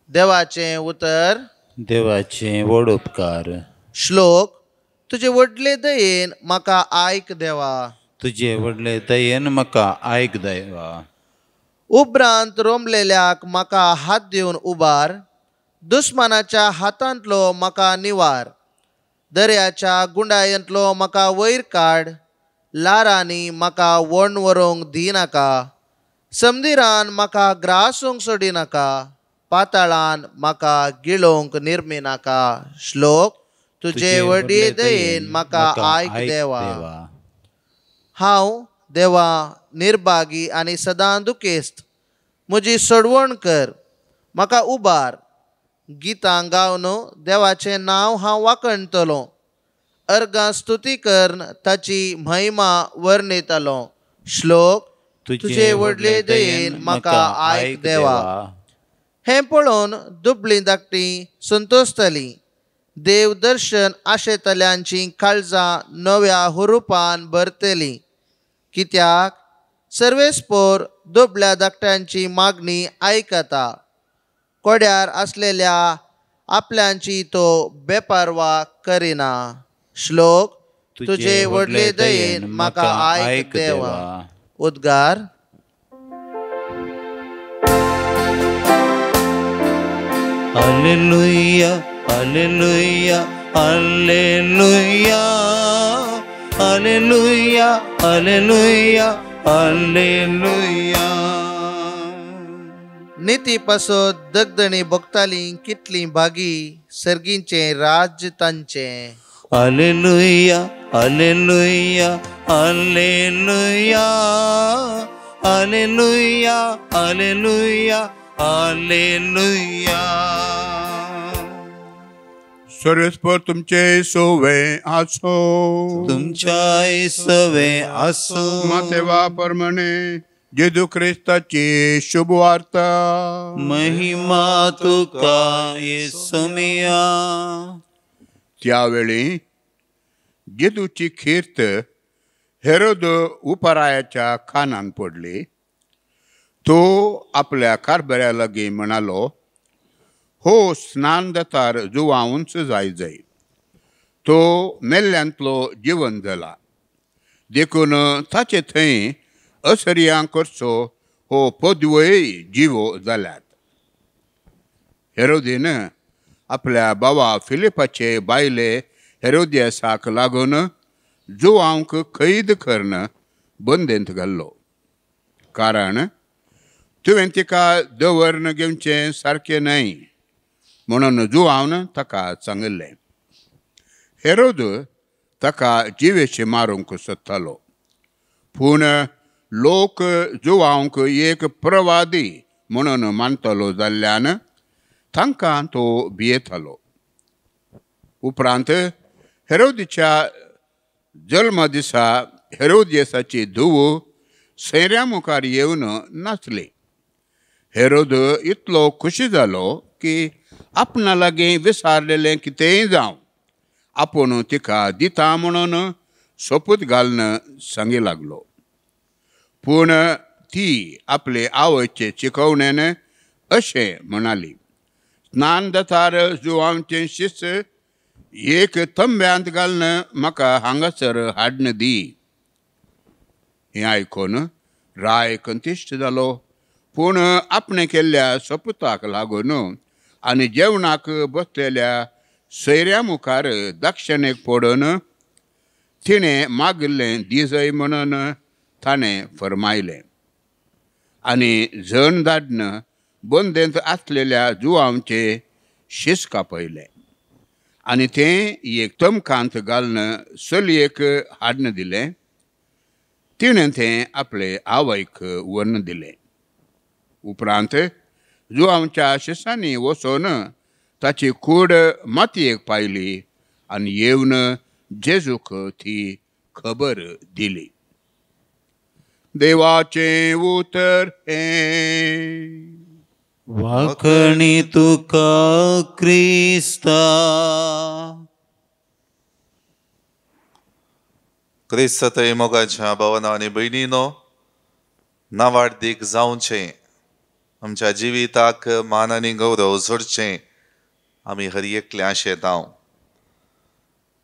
[SPEAKER 4] देवाचें उतर.
[SPEAKER 2] देवाचे व्हड उपकार.
[SPEAKER 4] श्लोक. तुजे व्हडले दयेन म्हाका आयक देवा.
[SPEAKER 2] तुझे व्हडले दयेन म्हाका आयक देवा.
[SPEAKER 4] उपरांत रोमलेल्याक म्हाका हात दिवन उबार. दुस्मानाच्या हातांतलो म्हाका निवार. दर्याच्या गुंडायंतलो म्हाका वयर काड. लारांनी म्हाका वण व्हरूंक दिनाका. समंदिरान म्हाका ग्रासूंक सोडिनाका. पाताळान म्हाका गिळोवंक निर्मिनाका. श्लोक. तुजे व्हडले दयेन म्हाका आयक देवा. हांव देवा निर्भागी आनी सदां दुखेस्त. म्हजी सोडवण कर. म्हाका उबार. गितां गावन देवाचें नांव हांव वाखणतलों. अर्गां स्तुती करून ताची महिमा वर्णितलों. श्लोक. तुजे व्हडले दयेन म्हाका आयक देवा. हें पळोवन दुबळीं धाकटीं संतोस्तलीं. देव दर्शन आशेतल्यांची काळजां नव्या हुरुपान भरतलीं. कित्याक सर्वेस्पोर दुबळ्या धाकट्यांची मागणी आयकता. कोड्यार आसलेल्या आपल्यांची तो बेपारवा करिना. श्लोक. तुजे व्हडले दयेन म्हाका आयक देवा. उद्गार.
[SPEAKER 2] Hallelujah hallelujah hallelujah hallelujah hallelujah hallelujah.
[SPEAKER 4] नीती पासत दगदणी भोगतालीं कितलीं भागी सर्गींचें राज्य तांचें.
[SPEAKER 2] Hallelujah hallelujah hallelujah hallelujah hallelujah hallelujah.
[SPEAKER 5] सर्वेस्पर तुमचे सोवे आसो.
[SPEAKER 2] तुमच्या सवे आसो.
[SPEAKER 5] मातेवा परमणे जेजू ख्रिस्ताची शुभ वार्ता.
[SPEAKER 2] महिमा तुका येसुमिया.
[SPEAKER 5] त्यावेळी जेजूची ख्रिस्त हेरोद उपरायाच्या कानान पडली. तो आपल्या कारभाऱ्या लागीं म्हणालो, हो स्नान दतार जुवांच जाय तो मेल्ल्यांतलो जिवन जाला देखून ताचे थंय असरियां करचो हो पदवय जिवो जाल्यात. हेरोदीन आपल्या भावा फिलिपाचे बायले हेरोदियासाक लागून जुवांक कैद करून बंदेंत घाल्लो. कारण तुवें तिका दवरन घेवचें सारकें न्हय म्हणून जुवान ताका सांगलें. हेरोद ताका जिवेशी मारूंक सोदतालो, पूण लोक जुवांक एक प्रवादी म्हणून मानतलो जाल्ल्यान तांकां तो भियेतालो. उपरांत हेरोदीच्या जल्म दिसा हेरोदियसाची धूव सैऱ्या मुखार येवन नाचली. हेरोद इतलो खुशी जालो की आपणा लागीं विसारलेलें कितेंय जावं आपूण तिका दिता म्हणून सोपूत घालून सांगी लागलो. पूण ती आपले आवयचे चिकवणेन अशें म्हणाली, स्नान दतार जुवांचें शिस एक तंब्यांत घालून म्हाका हांगासर हाडून दी. हें आयकून राय कंतिश्ट जालो, पूण आपणे केल्ल्या सोपुताक लागून आनी जेवणाक बसलेल्या सैऱ्या मुखार दाक्षिणेक पडून तिणें मागिल्लें दिजय म्हणून ताणें फरमायलें. आनी झण धाडून बंदेंत आसलेल्या जुवांचे शीस कापयलें आनी तें एक तमकांत घालून चलयेक हाडून दिलें. तिणें तें आपले आवयक व्हरून दिलें. उपरांत जुवांच्या शिसांनी वचून ताची कूड मातयेक पायली आनी येवन जेजूक ती खबर दिली. देवाचें उतर हें.
[SPEAKER 2] वाखणी तुका क्रिस्ता.
[SPEAKER 3] क्रिस्त थंय मोगाच्या भावांनो आनी भयणीनो, नावाडदीक जावचें, आमच्या जिविताक मान आनी गौरव जोडचें आमी हर एकले आशेतांव.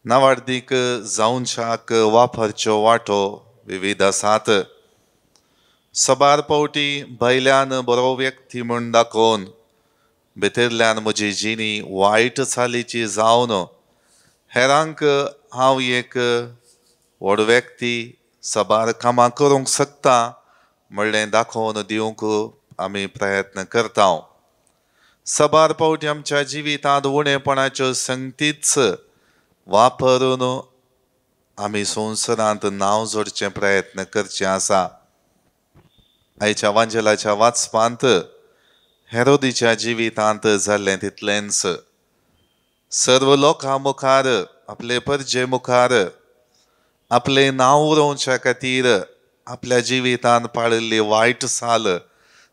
[SPEAKER 3] नावाडदीक जावच्याक वापरच्यो वाटो विविध आसात. सबार पावटी भायल्यान बरो व्यक्ती म्हूण दाखोवन भितरल्यान म्हजी जिणी वायट चालीची जावन हेरांक हांव एक व्हड व्यक्ती सबार कामां करूंक शकता म्हणलें दाखोवन दिवंक आमी प्रयत्न करता. सबार पावटी आमच्या जिवितांत उणेपणाच्यो संगतीच वापरून आमी संवसारांत नांव जोडचें प्रयत्न करचें आसा. आयच्या वांजेलाच्या वाचपांत हेरोदीच्या जिवितांत जाल्लें तितलेंच. सर्व लोकां मुखार, आपले परजे मुखार आपले नांव उडोवच्या खातीर आपल्या जिवितांत पाळिल्ली वायट साल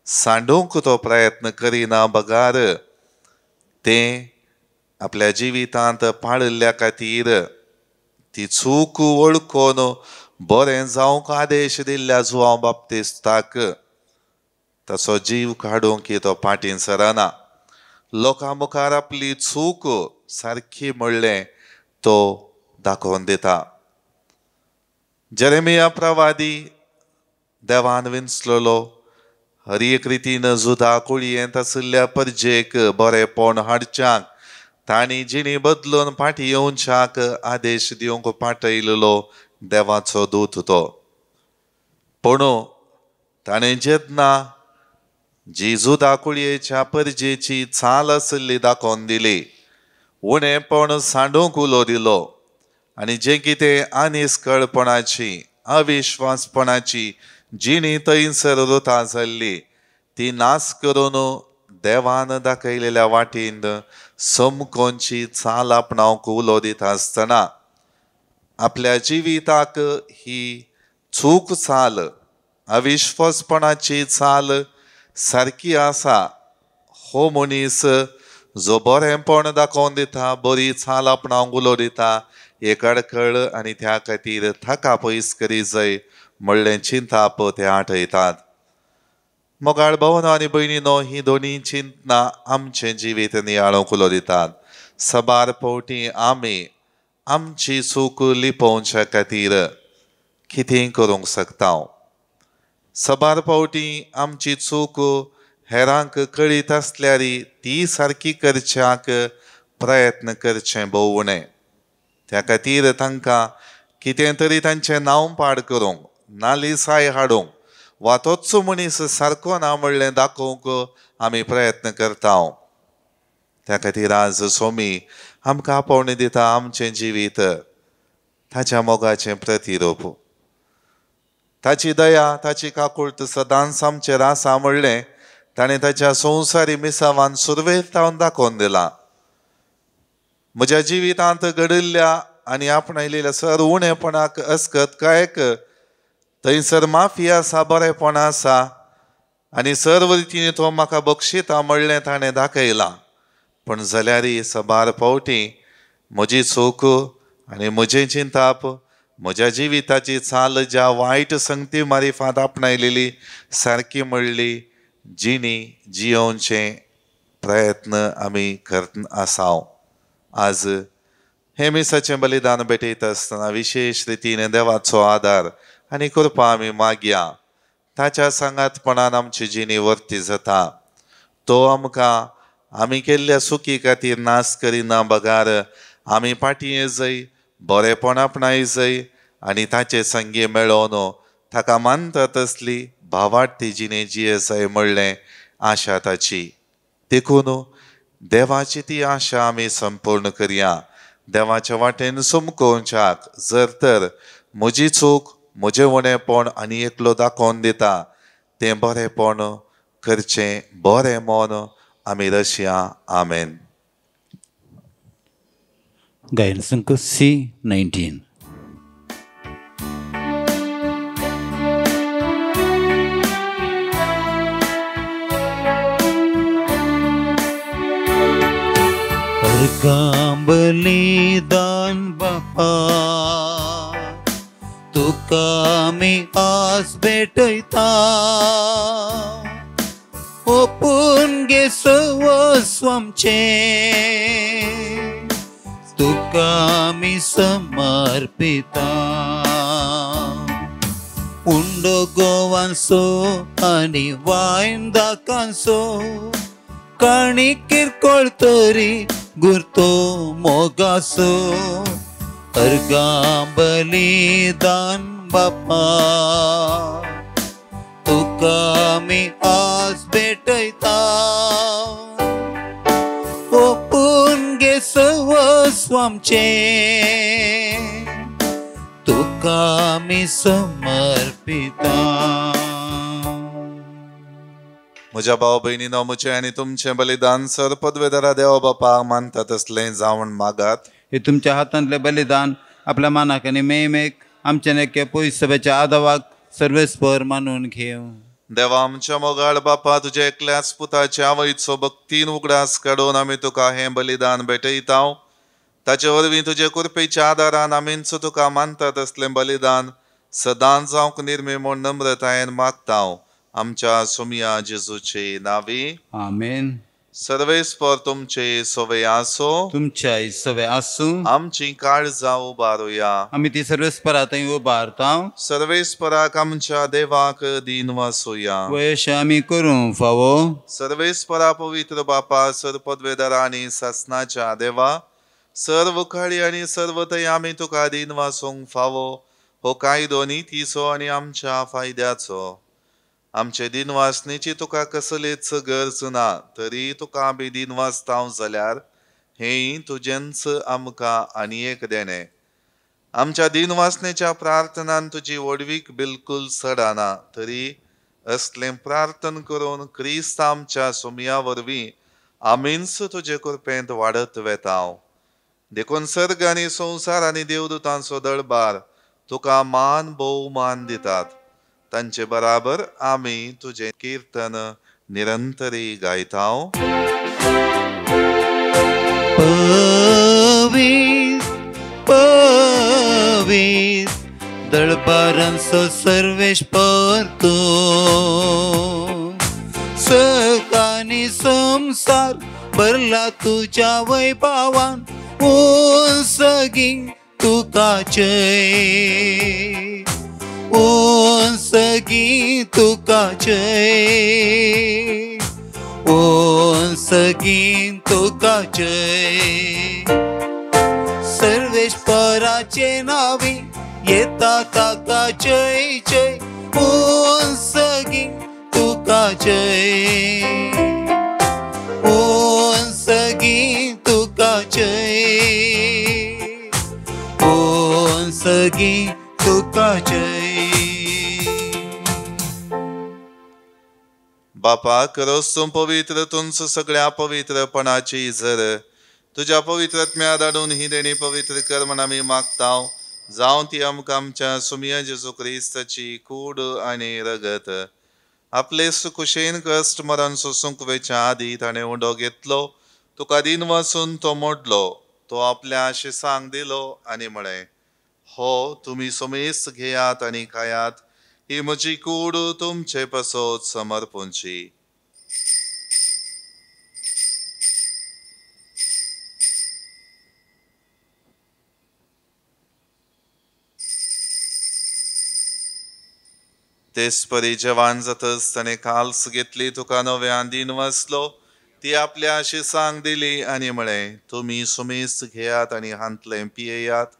[SPEAKER 3] सांडूंक तो प्रयत्न करिना बगार तें आपल्या जिवितांत पाळिल्ल्या खातीर ती चूक वळखून बरें जावंक आदेश दिल्ल्या जुवांव बाप्तिस्ताक ताचो जीव काडूंक तो फाटीं सरना. लोकां मुखार आपली चूक सारकी म्हणलें तो दाखोवन दिता. जेरेमिया प्रवादी देवान विंचलेलो हर एक रितीन जुदा कुळयेंत आशिल्ल्या परजेक बरेंपण हाडच्याक तांणी जिणी बदलून फाटीं येवच्याक आदेश दिवंक पाठयलेलो देवाचो दूत तो. पूण ताणें जेन्ना जी जुदा कुळयेच्या परजेची चाल आशिल्ली दाखोवन दिली, उणेपण सांडूंक उलो दिलो आनी जें कितें आनिस्कळपणाची अविश्वासपणाची जिणी थंयसर रुतां जाल्ली ती नास करून देवान दाखयलेल्या वाटेन समकोनची चाल आपणावंक उलो दिता आसतना आपल्या जिविताक ही चूक चाल, अविश्वासपणाची चाल सारकी आसा हो मनीस जो बरेंपण दाखोवन दिता, बरी चाल आपणावंक उलो दिता, एक अडखळ आनी त्या खातीर थाका पयस करी जाय म्हणलें चिंताप ते आठयतात. मोगाळ भावनो आनी भयणीनो, ही दोनी चिंतना आमचे जिवीत नियाळोंक दितात. सबार फावटी आमी आमची चूक लिपोवच्या खातीर कितें करूंक शकता. सबार फावटी आमची चूक हेरांक कळीत आसल्यार ती सारकी करच्याक प्रयत्न करचें भोव उणें. त्या खातीर तांकां कितें तरी तांचें नांव पाड करूंक, नालिसाय हाडूंक वा तोच मनीस सारको ना म्हणलें दाखोवंक आमी प्रयत्न करता. त्या खातीर आज स्वामी आमकां आपोवणी दिता आमचें जिवीत ताच्या मोगाचें प्रतिरूप. ताची दया, ताची काकुळट सदांच आमचेर आसा म्हणलें ताणें ताच्या संवसारी मिसावान सुरवेर जावन दाखोवन दिलां. म्हज्या जिवितांत घडिल्ल्या आनी आपणायलेल्या सर उणेपणाक अस्कत कांयक थंयसर माफी आसा, बरेपण आसा आनी सर्व रितीन तो म्हाका बक्षिता म्हणलें ताणें दाखयलां. पण जाल्यारय सबार फावटी म्हजी चूक आनी म्हजें चिंताप, म्हज्या जिविताची चाल ज्या वायट संगती मारिफात आपणायलेली सारकी म्हणली जिणी जियोवचे प्रयत्न आमी करत आसा. आज हे मिसाचें बलिदान भेटयत आसतना विशेष रितीन देवाचो आदार आनी कृपा आमी मागया. ताच्या सांगातपणान आमची जिणी वर्ती जाता. तो आमकां आमी केल्ल्या चुकी खातीर नास करिना, बगार आमी फाटीं येजय, बरेपण आपणाय जय आनी ताचे संगी मेळोवन ताका मानता तसली भावार्थी जिणे जिये जाय म्हणलें आशा ताची. देखून देवाची ती आशा आमी संपूर्ण करया. देवाच्या वाटेन सुमकोवच्याक जर तर म्हजी चूक, म्हजें उणेपण आनी एकलो दाखोवन दिता तें बरेपण करचें बरें मन आमी रशया. आमेन.
[SPEAKER 2] गायन संक C19. बलिदान बापा तुका मी आस भेटयता, ओपून घे सर्वस्व आमचे तुका मी समर्पिता. उंडो गोवांचो आनी वायन दाकांचो काणी किरकोळ तरी गुर्तो मोगासो अर्गां बलिदान बापा तुका मी आस भेटयता, ओपून घे सर्वस्व आमचे तुका मी समर्पिता.
[SPEAKER 3] म्हज्या भाव भयणीनो, म्हजें आनी तुमचें बलिदान सर पदवेदारा देवा बापाक मानता तसलें जावन मागात.
[SPEAKER 2] हे तुमच्या हातांतलें बलिदान आपल्या मानाक आनी मेमेक आमच्या नेके पयस सभेच्या आदावाक सर्वेस्पर मानून घेव.
[SPEAKER 3] देवा आमच्या मोगाळ बापा, तुज्या एकल्याच पुताच्या आवयचो भक्तीन उगडास काडून आमी तुका हें बलिदान भेटयता. ताचे वरवीं तुजे कृपेच्या आदारान आमीच तुका मानता तसलें बलिदान सदांच जावंक निर्मे म्हूण नम्रतायेन मागता. आमच्या सुमिया जेजूचे नावी.
[SPEAKER 2] आमेन.
[SPEAKER 3] सर्वेस्पर तुमचे सवय आसो,
[SPEAKER 2] तुमच्या सवय आसूं.
[SPEAKER 3] आमची काळजां उबारुया.
[SPEAKER 2] आमी ती सर्वेस्परा थंय उबारता.
[SPEAKER 3] सर्वेस्पराक आमच्या देवाक दिन वासुया.
[SPEAKER 2] वयश आमी करूं फावो.
[SPEAKER 3] सर्वेस्परा पवित्र बापा, सर पदवेदारा आनी सासनाच्या देवा, सर्व काळी आनी सर्व थंय आमी तुका दिन वासूंक फावो. हो कायदो नितीचो आनी आमच्या फायद्याचो. आमचे दिनवासनेची तुका कसलीच गरज ना, तरी तुका आमी दिन वाचताव जाल्यार हें तुजेंच आमकां आनी एक देणे. आमच्या दिनवासनेच्या प्रार्थनान तुजी वडवीक बिलकुल सडाना, तरी असलें प्रार्थन करून क्रिस्त आमच्या सुमया वरवीं आमीच तुजे कृपेंत वाडत वेताव. देखून सर्ग आनी संवसार आनी देवदूतांचो दळबार तुका मान भोवमान दितात. तांचे बराबर आमी तुजें कीर्तन निरंतरी गायताव.
[SPEAKER 2] पवीत पवीत दळबारांचो सर्वेस्पर तूं, सकानी संसार भरला तुझ्या वैभवान सगी तुकाचय सगी तुकाचय सगी तुकाचय सर्वेश्वराचे नावे येता ताका जय जय सगी तुकाचय सगी तुकाचय सगी तुकाचय
[SPEAKER 3] बापा करोस तूं पवित्र तुमचं सगळ्या पवित्रपणाची इजर तुझ्या पवित्रत्म्या धाडून ही देणी पवित्र कर म्हण आमी मागताव जावं ती आमकां आमच्या सुमिय जेजू क्रिस्ताची कूड आनी रगत आपले सुकुशेन कश्ट मरण सोसूंक वेच्या आदी ताणें उंडो घेतलो तुका दिन वचून तो मोडलो तो आपल्या आशिसांक दिलो आनी म्हळें हो तुमी सुमेस्त घेयात आनी खायात ही म्हजी कूड तुमचे पसोत समर्पूंची तेच परी जेवण जातच ताणें काल्स घेतली तुका नव्यान दिन वसलो ती आपल्या आशिसांक दिली आनी म्हळें तुमी सुमेस्त घेयात आनी हांतलें पियेयात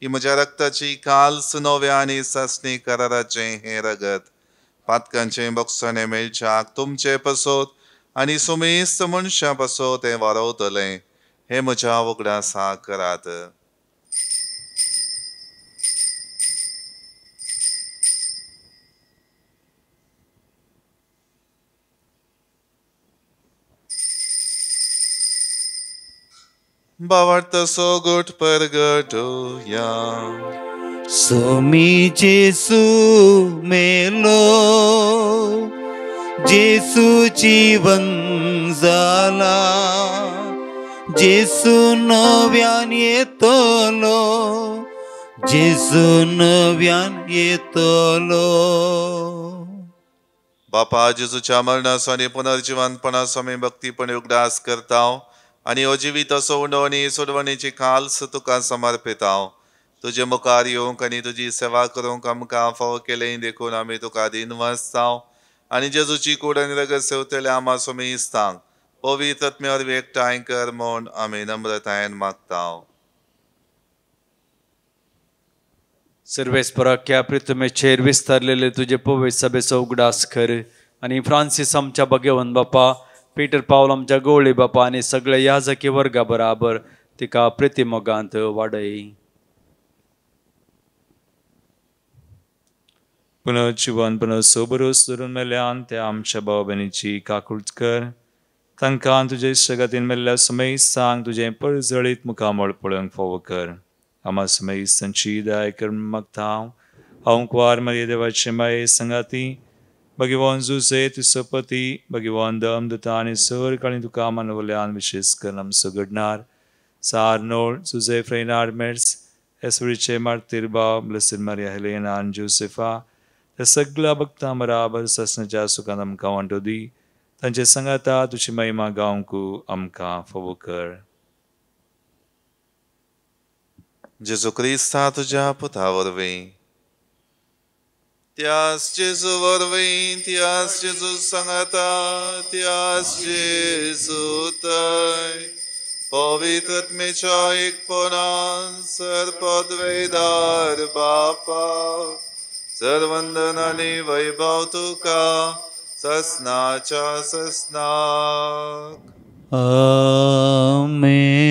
[SPEAKER 3] ही म्हज्या रक्ताची काल्स नव्या आनी सासणी कराराचें हें रगत पातकांचें बक्षाणें मेळच्याक तुमचे पसोत आनी सुमेस्त मनशां पसोत हें वारवतलें हें म्हज्या वगडा सा करात बावार्तसो गोठ परगटोया
[SPEAKER 2] सोमी जेसू मेलो जेसू जीवन जाला जेसू नव्यान येतलो जेसू नव्यान येतलो
[SPEAKER 3] बापा जेजूच्या मरणाचो आनी पुनर्जिवनपणाचो आमी भक्तीपणे उगडास करताव आनी अजिवीत असो उंडो आनी सोडवणेची काल्स तुका समर्पिताव तुजे मुखार येवंक आनी तुजी सेवा करूंक आमकां फाव केलें देखून आमी तुका दिन वचताव आनी जेजूची कूड आनी रगत सेवतले आमा सुमेस्तांक पवित्र आत्म्यावर एकठांय कर म्हूण आमी नम्रतायेन मागताव
[SPEAKER 1] सर्वेस्पराख्या प्रितमेचेर विस्तारलेले तुझे पवित्र सभेचो उगडास कर आनी फ्रांसीस आमच्या भगवन बापा पीटर पावल आमच्या गवळी बापा आनी सगळे याजकी वर्गा बराबर तिका प्रतिमोगांत वाडय पुनर्जीवन पुनर्सोबरोस धरून मेल्यान त्या आमच्या भाव भयणीची काकूळट कर तांकां तुजे जगतीन मेल्ल्या समय सांग तुजें पळजळीत मुखामळ पळोवंक फावो कर आमा समय तांची दाय कर मागतां हांव कुवार मारये देवाचे माये संगाती भगवान जुसे तुजो पती भगवान दम दता आनी सर काळी तुका मानवल्यान विशेष कर आमचो घडणार सारनोळ जुजे फ्रेनार्ड मेर्स एसवरीचे मार्तीर बाव ब्लेसिड मारिया हेलेना आनी जोसेफा त्या सगळ्या भक्तां बराबर ससनाच्या सुखान आमकां वांटो दी तांचे सांगाता तुजी महिमा गावंक आमकां फावो कर
[SPEAKER 3] जेजू क्रिस्ता तुज्या पुता वरवीं त्यास जेजू वरवीं त्यास जेजू सांगाता त्यास जेजू तय पवित्र आत्मेच्या एकपणान सर्पद्वेदार बापा सर्वंदन आनी वैभव तुका ससनाच्या ससनाक
[SPEAKER 2] आमेन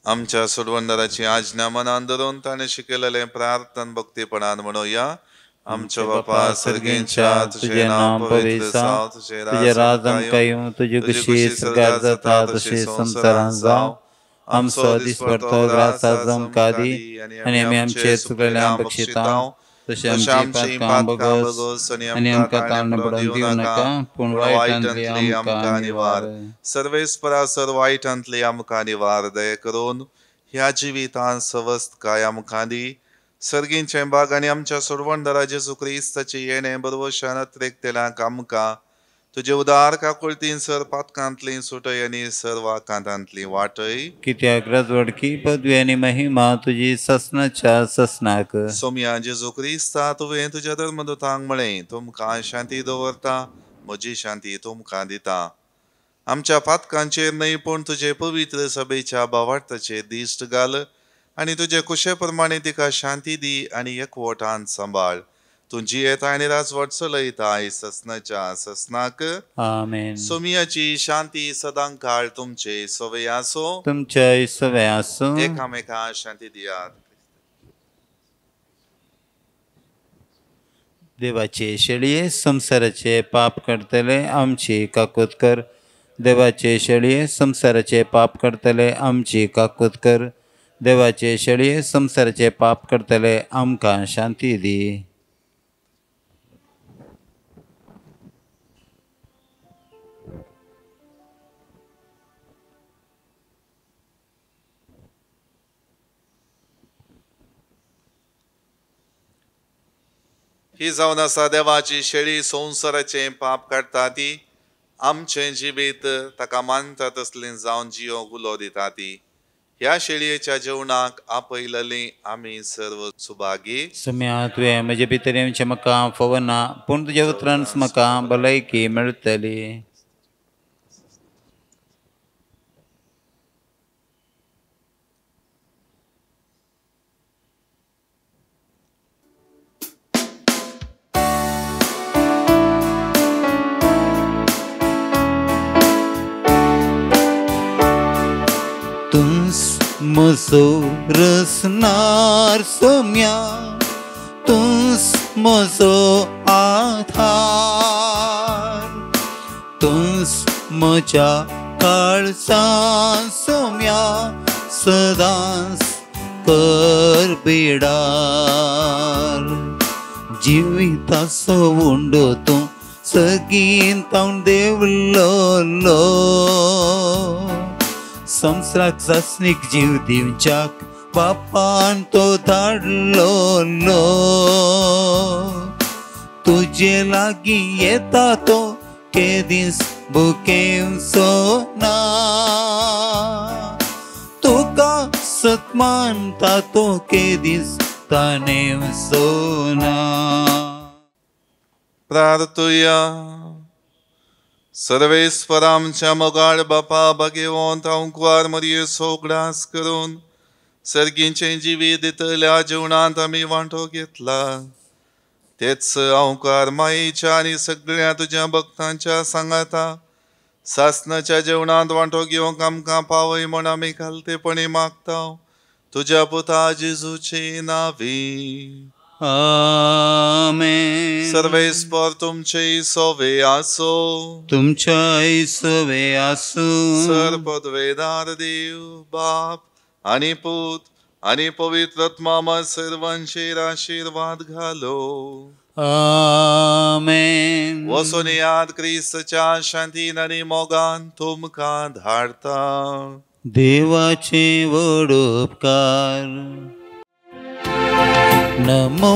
[SPEAKER 3] आमच्या सोडवंदराची आज्ञा मनान धरून ताणें शिकयलेलें प्रार्थना भक्तीपणान म्हणुया आमच्या बापा सर्गेंच्या तुझें नांव पवित्र जावं तुझें राज आमकां येवं तुजी कशी स्वर्गार जाता तशी संवसारांत जावं आमचो दिसपडटो ग्रास आज आमकां दी आनी आमी आमचे चुकलेल्यांक बक्षितांव तशें आमची पातकां बगोस आनी आमकां ताण पडोवंक दिवं नाका पूण वायटांतली आमकां निवार सर्वेस्परासर वायटांतली आमकां निवार दय करून ह्या जिवितांत सवस्त काय आमकां दी सर्गींचे बाग आनी आमच्या सोडवणदारा जेजू क्रिस्ताचे येणे बरोबर शानत रेखतेल्यांक आमकां तुजे उदार काकुळतीन सर पातकांतली सुटय आनी सर्व कांतांतली वाटय.
[SPEAKER 2] कित्याक राजवडकी पदवी आनी महिमा तुजी ससनाच्या ससनाक.
[SPEAKER 3] सोम्या जेजू क्रिस्ता तुवें तुज्या धर्मदूतांक म्हळें तुमकां शांती दवरता म्हजी शांती तुमकां दिता. आमच्या पातकांचेर न्हय पूण तुजे पवित्र सभेच्या भावार्थाचेर दिश्ट घाल आनी तुजे कुशे प्रमाणे तिका शांती दी आनी एकवटान सांबाळ. तुजी येता आनी राजवट चलयता ससनाच्या ससनाक.
[SPEAKER 2] आमेन.
[SPEAKER 3] सोमियाची शांती सदां काळ तुमचे सवय आसो.
[SPEAKER 2] तुमच्या सवय आसूं.
[SPEAKER 3] एकामेका शांती दियात.
[SPEAKER 2] देवाचे शेळये संसाराचे पाप करतले आमची काकूत कर. देवाचे शेळये संसाराचे पाप करतले आमची काकूत कर. देवाचे शेळये संसाराचे पाप करतले आमकां शांती दी.
[SPEAKER 3] ही जावन आसा देवाची शेळी संवसाराचे पाप काडटा ती. आमचे जिबीत ताका मानता तसलें जावन जियो गुलो दिता ती. ह्या शेळयेच्या जेवणाक आपयलली आमी सर्व सुभागी.
[SPEAKER 2] सम्या तुवें म्हजे भितर म्हाका फवना पूण तुज्या उतरान म्हाका भलायकी मेळटली. म्हजो रसनार सोम्या तूंस म्हजो आधार. तूंस म्हज्या काळजांत सोम्या सदांच कर बिडार. जिविताचो उंडो तूं सगीत हांव देवलो. संवसाराक सासनीक जीव दिवच्याक बापान तो धाडलो. तुजे लागीं येता तो केदीस बुकेवचो ना. तुका सत मानता तो केदीस ताणेवचो ना.
[SPEAKER 3] प्रार्थुया. सर्वेस्वर आमच्या मोगाळ बापा भगवंत ओंकार मरिये सोगडास करून सर्गींचे जिवीत दितल्या जेवणांत आमी वांटो घेतला. तेच ओंकार मायेच्या आनी सगळ्या तुज्या भक्तांच्या सांगाता सासनाच्या जेवणांत वांटो घेवंक आमकां पावय म्हण आमी घालतेपणी मागता तुज्या पुता जेजूचे नांवी.
[SPEAKER 2] आमेन.
[SPEAKER 3] सर्वेस्पर तुमचे सोवे आसो.
[SPEAKER 2] तुमच्या सोवे आसूं.
[SPEAKER 3] सर्वपदवेदार देव बाप आनी पूत आनी पवित्रात्मा सर्वांचेर आशीर्वाद घालो.
[SPEAKER 2] आमेन.
[SPEAKER 3] वचून याद क्रिस्ताच्या शांतीन आनी मोगान तुमकां धाडता.
[SPEAKER 2] देवाचे व्हड उपकार. नमो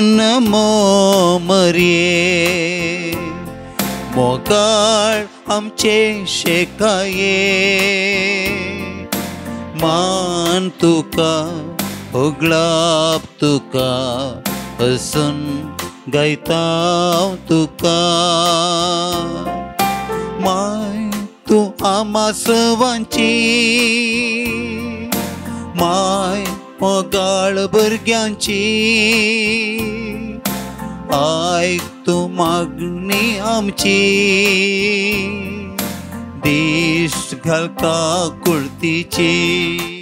[SPEAKER 2] नमो मरिये मोगाळ आमचे शेकाये. मान तुका होगळाप तुका हसून गायता तुका. माय तूं आमा सवांची माय मोगाळ भुरग्यांची. आयक तूं मागणी आमची दिश्ट घालता कुळतीची.